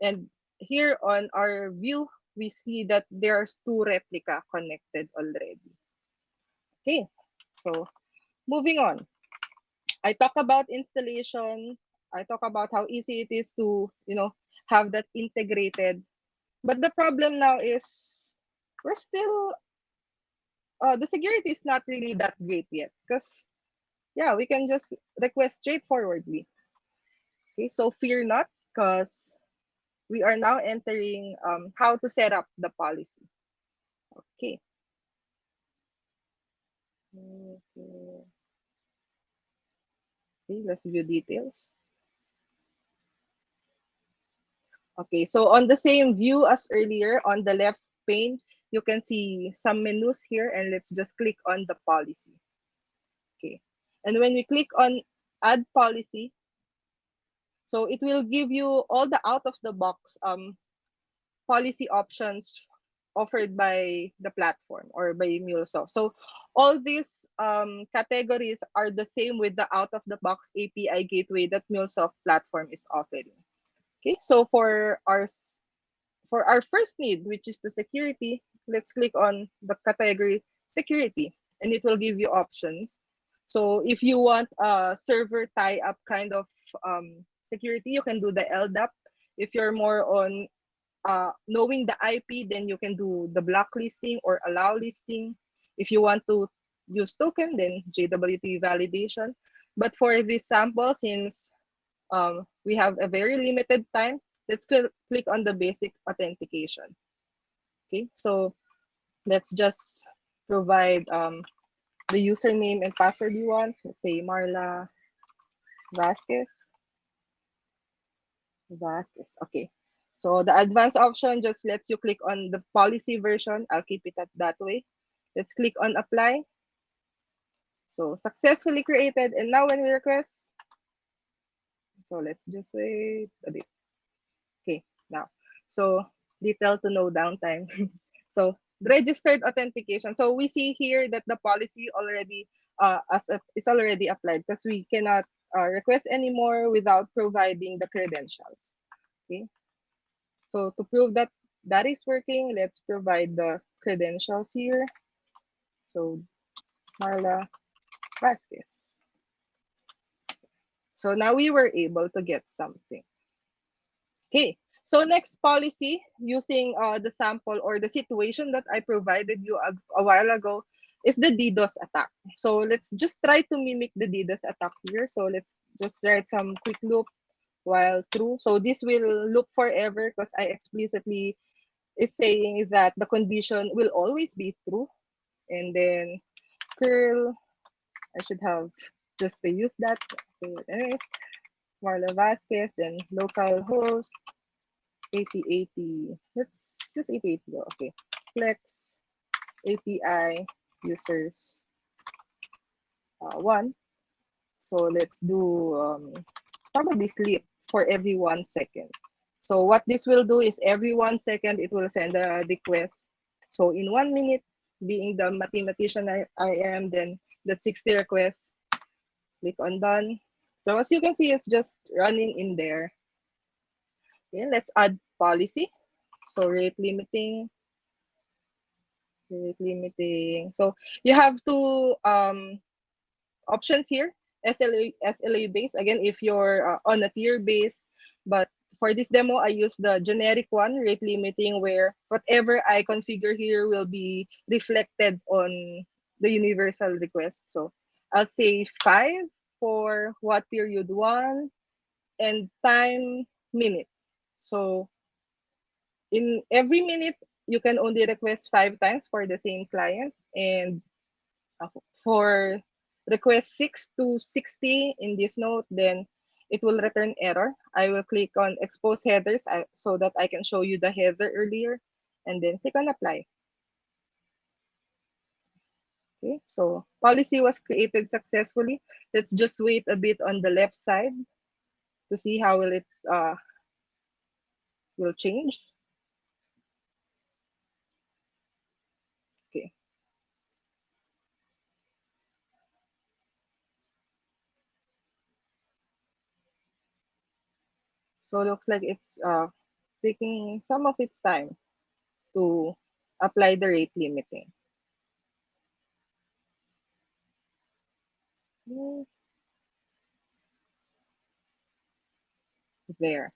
And here on our view, we see that there's two replica connected already. Okay, so moving on. I talk about installation. I talk about how easy it is to, have that integrated. But the problem now is we're still, the security is not really that great yet. Because, yeah, we can just request straightforwardly. Okay, so fear not, because we are now entering how to set up the policy. Okay. Okay, let's view details. Okay, so on the same view as earlier, on the left pane, you can see some menus here, and let's just click on the policy. Okay, and when we click on add policy, so it will give you all the out of the box policy options offered by the platform or by MuleSoft. So all these categories are the same with the out of the box API gateway that MuleSoft platform is offering. Okay, so for our first need, which is the security, let's click on the category security, and it will give you options. So if you want a server tie-up kind of security, you can do the LDAP. If you're more on knowing the IP, then you can do the blacklisting or allow listing. If you want to use token, then JWT validation. But for this sample, since we have a very limited time, let's click on the basic authentication. Okay, so let's just provide the username and password you want. Let's say Marla Vasquez. Vasquez. Okay. So the advanced option just lets you click on the policy version. I'll keep it at that way. Let's click on apply. So successfully created. And now when we request, so let's just wait a bit. Okay, now. So little to no downtime. So registered authentication. So we see here that the policy already is already applied because we cannot request anymore without providing the credentials. Okay. So to prove that that is working, let's provide the credentials here. So Marla Vasquez. So now we were able to get something. Okay. So next policy, using the sample or the situation that I provided you a while ago, is the DDoS attack. So let's just try to mimic the DDoS attack here. So let's just write some quick loop while true. So this will loop forever because I explicitly is saying that the condition will always be true. And then curl, I should have just reused that. Okay, anyways, Marla Vasquez, then localhost 8080. Let's just 8080 go. Okay. Flex API users one. So let's do probably sleep for every 1 second. So what this will do is every 1 second it will send a request. So in 1 minute, being the mathematician I am, then that's 60 requests. Click on done. So as you can see, it's just running in there. Okay, let's add policy. So rate limiting. So you have two options here. SLA base. Again, if you're on a tier base, but for this demo, I use the generic one, rate limiting, where whatever I configure here will be reflected on the universal request. So I'll say 5 for what period 1 and time minute. So in every minute, you can only request 5 times for the same client. And for request 6 to 60 in this note, then it will return error. I will click on expose headers so that I can show you the header earlier, and then click on apply. Okay, so policy was created successfully. Let's just wait a bit on the left side to see how will it will change. Okay. So it looks like it's taking some of its time to apply the rate limiting. Mm, there.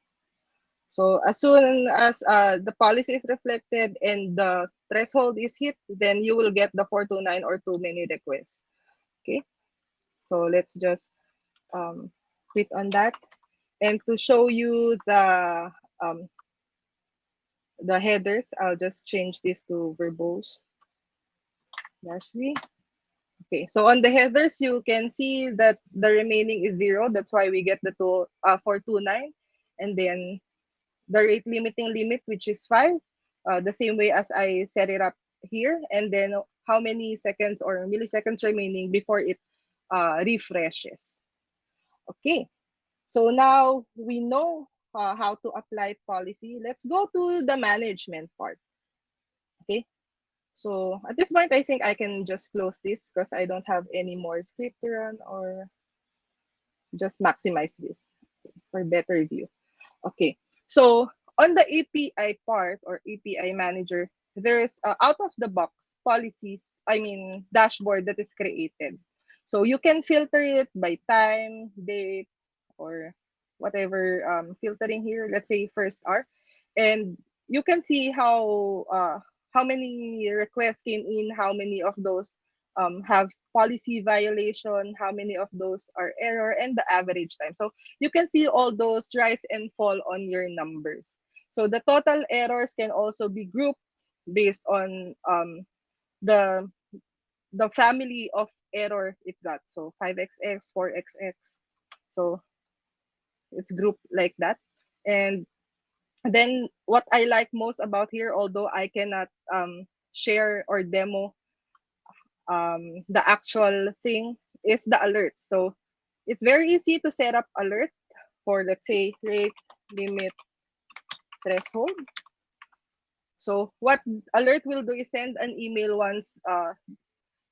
So as soon as the policy is reflected and the threshold is hit, then you will get the 429 or too many requests. Okay. So let's just quit on that. And to show you um, the headers, I'll just change this to verbose dash v. Okay, so on the headers, you can see that the remaining is zero. That's why we get the 429. And then the rate limiting limit, which is 5, the same way as I set it up here. And then how many seconds or milliseconds remaining before it refreshes. Okay, so now we know how to apply policy. Let's go to the management part. Okay, so at this point, I think I can just close this because I don't have any more script to run, or just maximize this for better view. Okay, so on the API part or API manager, there's out of the box policies, I mean, dashboard that is created. So you can filter it by time, date, or whatever filtering here. Let's say first hour, and you can see how many requests came in, how many of those have policy violation, how many of those are error, and the average time. So you can see all those rise and fall on your numbers. So the total errors can also be grouped based on the the family of error it got. So 5xx, 4xx. So it's grouped like that. And then what I like most about here, although I cannot share or demo the actual thing, is the alerts. So it's very easy to set up alert for, let's say, rate limit threshold. So what alert will do is send an email once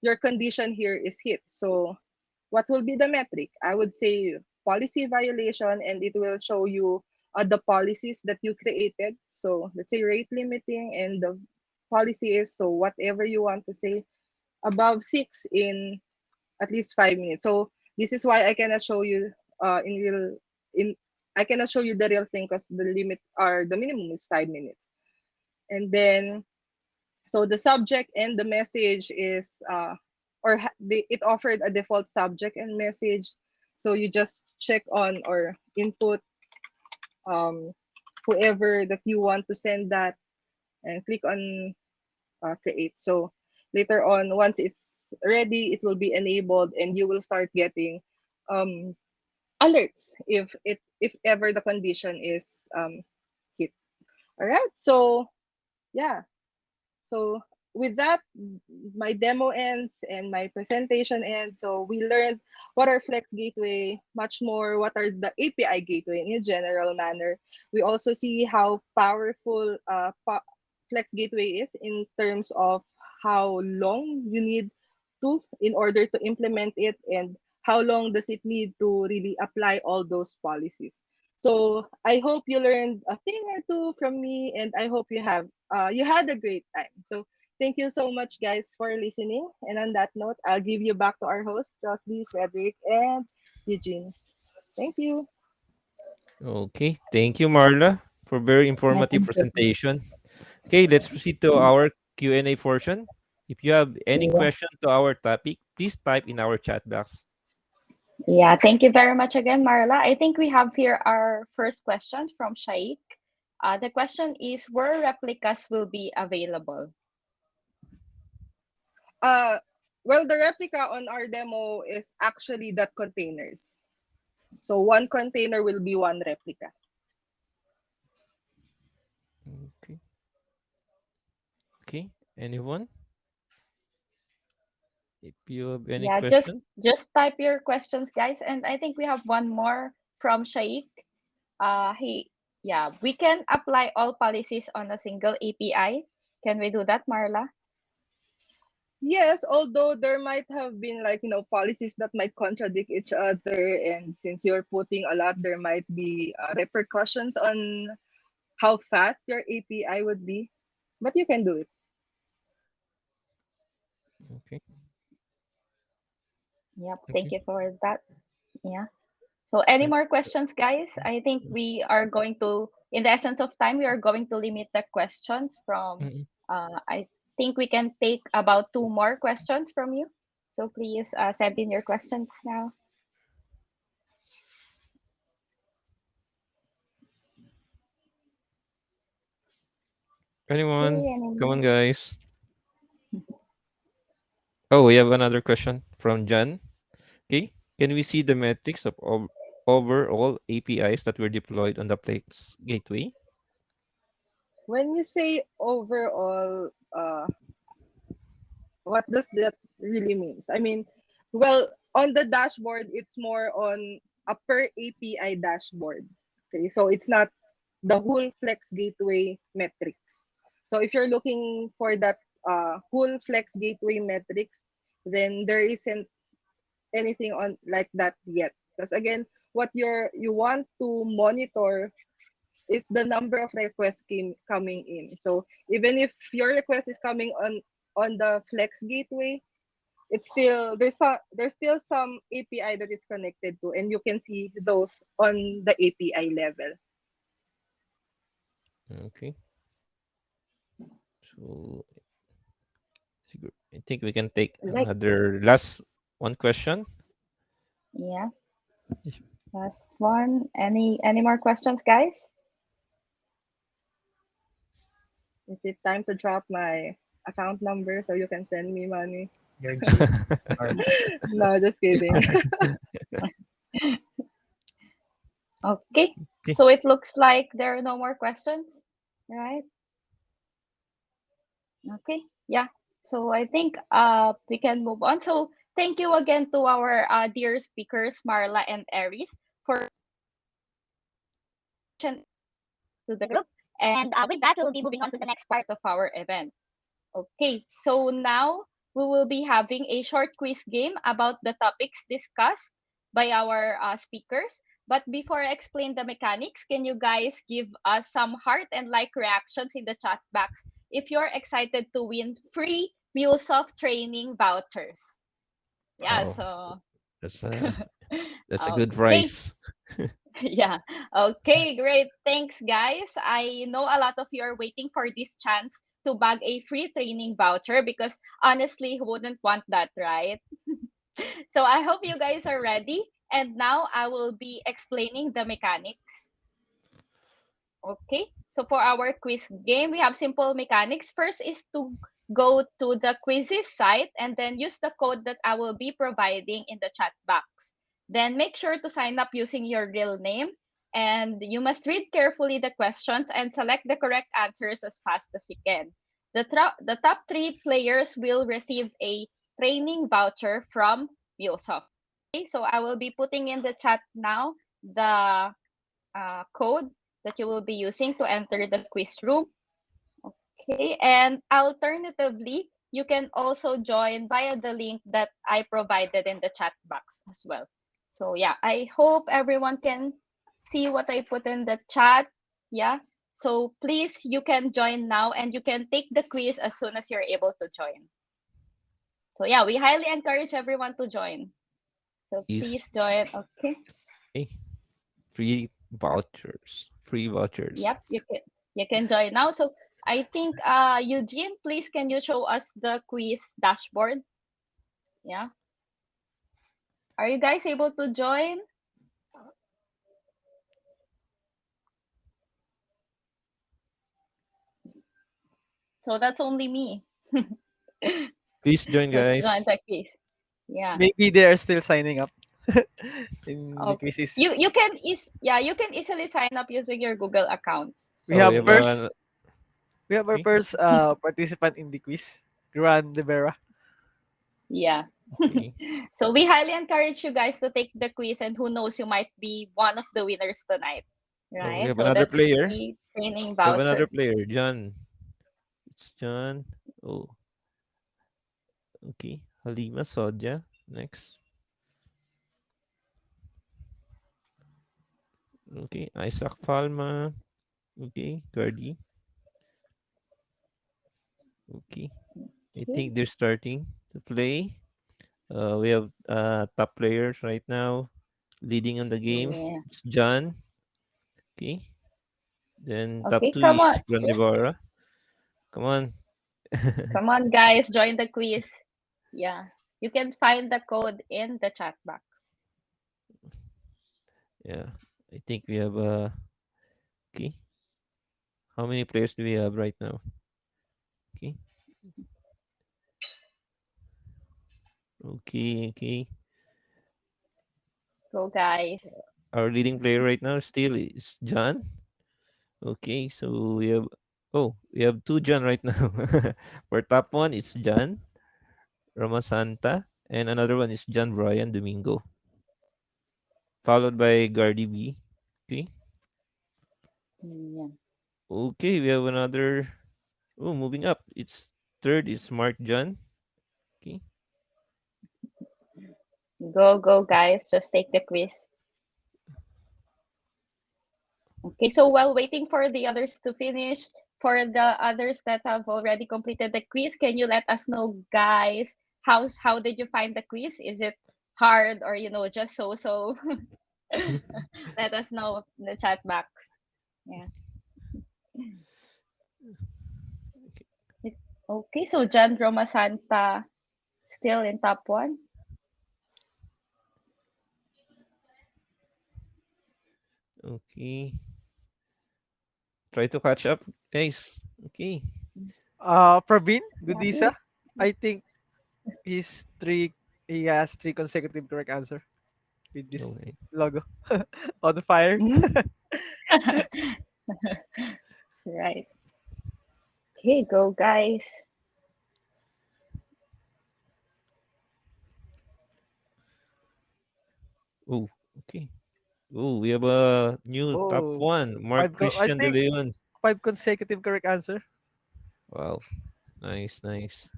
your condition here is hit. So what will be the metric? I would say policy violation, and it will show you the policies that you created. So let's say rate limiting, and the policy is, so whatever you want to say, above 6 in at least 5 minutes. So this is why I cannot show you in real in I cannot show you the real thing because the limit or the minimum is 5 minutes. And then so the subject and the message is it offered a default subject and message. So you just check on or input um, whoever that you want to send that, and click on create. So later on, once it's ready, it will be enabled, and you will start getting um, alerts if ever the condition is hit. All right. So yeah. So with that, my demo ends and my presentation ends. So we learned what are Flex Gateway, much more what are the API Gateway in a general manner. We also see how powerful Flex Gateway is in terms of how long you need to in order to implement it, and how long does it need to really apply all those policies. So I hope you learned a thing or two from me, and I hope you had a great time. So thank you so much, guys, for listening. And on that note, I'll give you back to our host, Jocelyn, Frederick, and Eugene. Thank you. Okay, thank you, Marla, for very Yeah, informative thank you. presentation. Okay, let's proceed to our Q&A portion. If you have any Yeah. question to our topic, please type in our chat box. Yeah, thank you very much again, Marla. I think we have here our first questions from Shaik. The question is where replicas will be available. Uh, well, the replica on our demo is actually that containers. So one container will be one replica. Okay, okay. Anyone? If you have any Yeah, just question, just type your questions, guys. And I think we have one more from Shaik. Yeah, we can apply all policies on a single API. Can we do that, Marla? Yes, although there might have been like, policies that might contradict each other, and since you're putting a lot, there might be repercussions on how fast your API would be. But you can do it. Okay. Yep. Thank Okay. you for that. Yeah. So any Yep. more questions, guys? I think we are going to, in the essence of time, we are going to limit the questions from, Mm-mm. I think we can take about two more questions from you. So please send in your questions now. Anyone? Okay, any Come on, more? guys. Oh, we have another question from John. Okay. Can we see the metrics of overall APIs that were deployed on the Plex gateway? When you say overall, what does that really means? I mean, well, on the dashboard, it's more on a per API dashboard. Okay, so it's not the whole Flex Gateway metrics. So if you're looking for that whole Flex Gateway metrics, then there isn't anything on like that yet. Because again, what you want to monitor is the number of requests coming in. So even if your request is coming on the Flex Gateway, it's still there's still some API that it's connected to, and you can see those on the API level. Okay. So I think we can take Like, another last one question. yeah, last one. Any more questions, guys? Is it time to drop my account number so you can send me money? Your G. Or No, just kidding. Okay. Okay. So it looks like there are no more questions, right? Okay. Yeah. So I think we can move on. So thank you again to our dear speakers, Marla and Aries, for to the group. And with that, we'll be moving on to the next part of our event. Okay, so now we will be having a short quiz game about the topics discussed by our speakers. But before I explain the mechanics, can you guys give us some heart and like reactions in the chat box if you're excited to win free MuleSoft training vouchers? Yeah, Oh, so that's a that's a good okay. price. Yeah. Okay, great. Thanks, guys. I know a lot of you are waiting for this chance to bag a free training voucher because honestly, who wouldn't want that, right? So I hope you guys are ready. And now I will be explaining the mechanics. Okay. So for our quiz game, we have simple mechanics. First is to go to the quizzes site and then use the code that I will be providing in the chat box. Then make sure to sign up using your real name, and you must read carefully the questions and select the correct answers as fast as you can. The top three players will receive a training voucher from MuleSoft. Okay, so I will be putting in the chat now the code that you will be using to enter the quiz room. Okay, and alternatively, you can also join via the link that I provided in the chat box as well. So yeah, I hope everyone can see what I put in the chat. Yeah. So please, you can join now and you can take the quiz as soon as you're able to join. So yeah, we highly encourage everyone to join. So Is please join. Okay. okay. Free vouchers. Free vouchers. Yep, you can join now. So I think Eugene, please can you show us the quiz dashboard? Yeah. Are you guys able to join? So that's only me. Please join, Who's joined guys. the quiz. Yeah. Maybe they are still signing up in the Okay. quizzes. You can easily sign up using your Google accounts. We Oh, we have have So first a we have our okay. first participant in the quiz, Gran De Vera. yeah. Okay. So we highly encourage you guys to take the quiz, and who knows, you might be one of the winners tonight. Oh, we Right? have So another that's player. the training We have another voucher. player, John. It's John. Oh, Okay. Halima Sodja. Next. Okay. Isaac Palma. Okay. Gardi. Okay. I Okay. think they're starting to play. We have top players right now leading on the game. Yeah. It's John. Okay. Then top Okay, two come on. is Grandivara. Come on. Come on, guys, join the quiz. Yeah. You can find the code in the chat box. Yeah. I think we have okay. How many players do we have right now? Okay. Okay. Okay. Go, guys. Our leading player right now still is John. Okay, so we have two John right now. For top one, it's John Ramasanta, and another one is John Brian Domingo, followed by Gardy B. Okay, Yeah. okay, we have another. Oh, moving up. It's third is Mark John. Okay, Go, go, guys. Just take the quiz. Okay, so while waiting for the others to finish, for the others that have already completed the quiz, can you let us know, guys, how did you find the quiz? Is it hard or just so so? Let us know in the chat box. Yeah. okay, Okay, so John Roma Santa still in top one. okay. Try to catch up, guys. Okay, Praveen Yeah, Gudisa. please. I think he's three. He has three consecutive correct answer with this okay, logo on fire. Mhm. That's right. Okay, go, guys. oh, okay. Oh, we have a new top Oh, one, Mark I Christian De think Leon. five consecutive correct answer. Wow, nice, nice.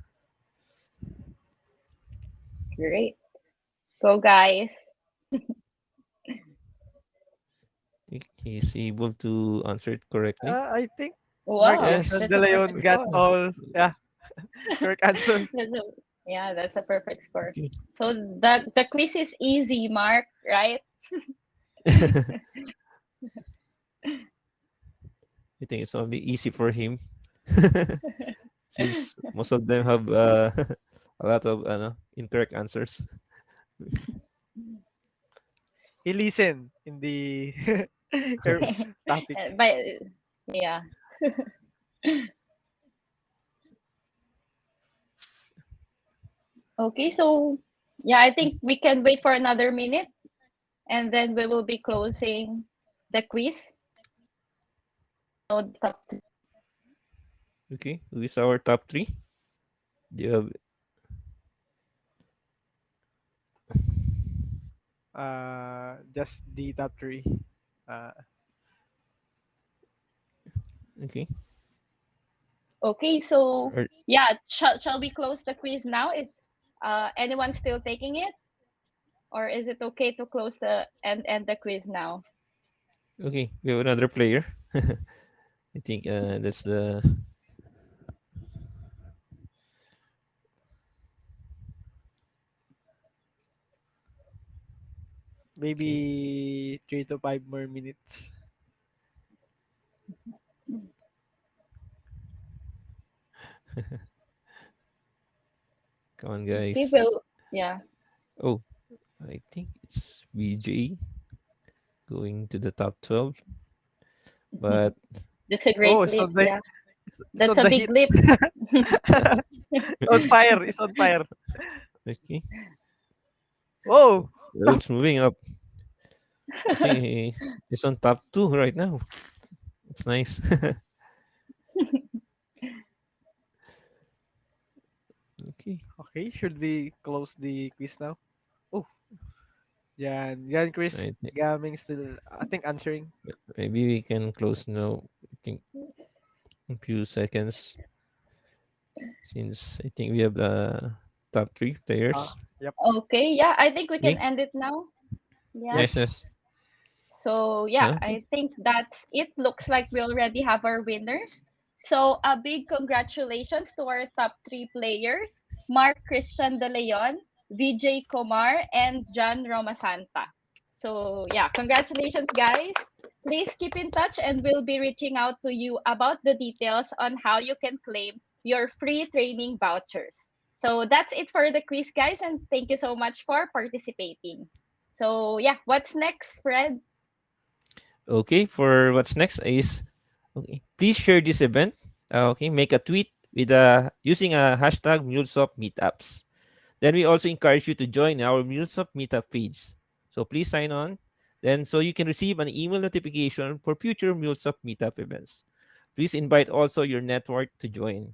Great. Go, guys. Think he's able to answer it correctly. I think Mark Wow, Yes. Christian that's De a Leon perfect got score. all correct answer. That's a Yeah, that's a perfect score. Okay. So the quiz is easy, Mark, right? I think it's only easy for him since most of them have a lot of incorrect answers. He listened in the your topic. But yeah. Okay, so yeah, I think we can wait for another minute and then we will be closing the quiz. No, the top three. Okay, who is our top three? Do you have Just the top three. Uh, okay? Okay, so Or, yeah, shall we close the quiz now? Is anyone still taking it, or is it okay to close the and end the quiz now? okay, we have another player. I think that's the okay. maybe 3 to 5 more minutes. Come on, Okay, guys. well, yeah, Oh, I think it's BJ going to the top 12, but that's a great Oh, leap. Yeah, it's that's on a the big heat. leap. On fire. It's on fire. okay. Oh, Well, it's moving up. I think he's on top two right now. It's nice. Okay. okay. Should we close the quiz now? Oh, Jan Chris I think Gaming still, I think, answering. maybe we can close now. I think a few seconds since I think we have the top three Uh, players. yep. Okay, yeah, I think we can Okay. end it now. Yeah. Yes, Yes. yes. So yeah, Okay. I think that's it. Looks like we already have our winners. So a big congratulations to our top three players, Mark Christian De Leon, VJ Komar, and John Romasanta. So yeah, congratulations guys. Please keep in touch and we'll be reaching out to you about the details on how you can claim your free training vouchers. So that's it for the quiz, guys, and thank you so much for participating. So yeah, what's next, Fred? Okay, for what's next is okay. Please share this event. Okay, make a tweet with using a hashtag MuleSoft Meetups. Then we also encourage you to join our MuleSoft Meetup page. So please sign on. Then so you can receive an email notification for future MuleSoft Meetup events. Please invite also your network to join.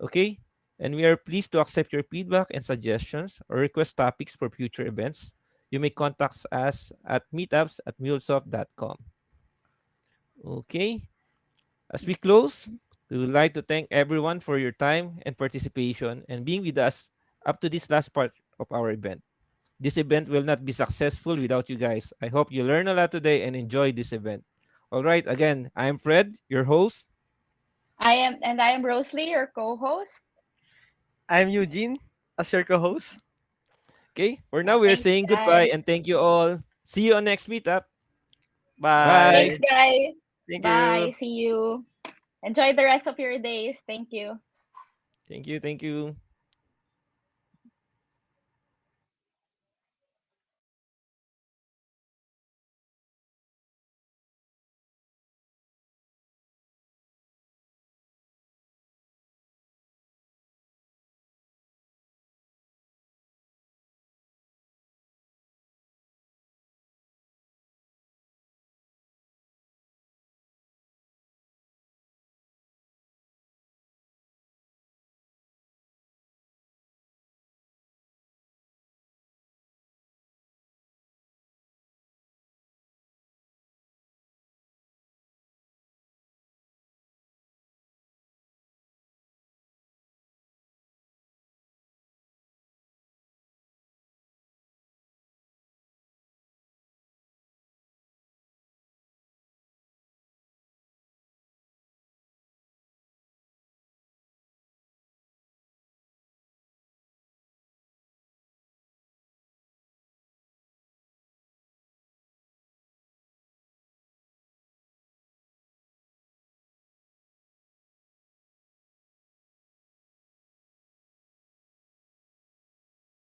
Okay? And we are pleased to accept your feedback and suggestions or request topics for future events. You may contact us at meetups@mulesoft.com. Okay? As we close, we would like to thank everyone for your time and participation and being with us up to this last part of our event. This event will not be successful without you guys. I hope you learn a lot today and enjoy this event. All right, again, I'm Fred, your host. I am Rosalie, your co-host. I'm Eugene as your co-host. Okay, for Yeah, now, we're thanks saying goodbye guys. and thank you all. See you on next meetup. Thanks Bye. Bye. guys. Thank Bye. you. See you. Enjoy the rest of your days. Thank you. Thank you. Thank you.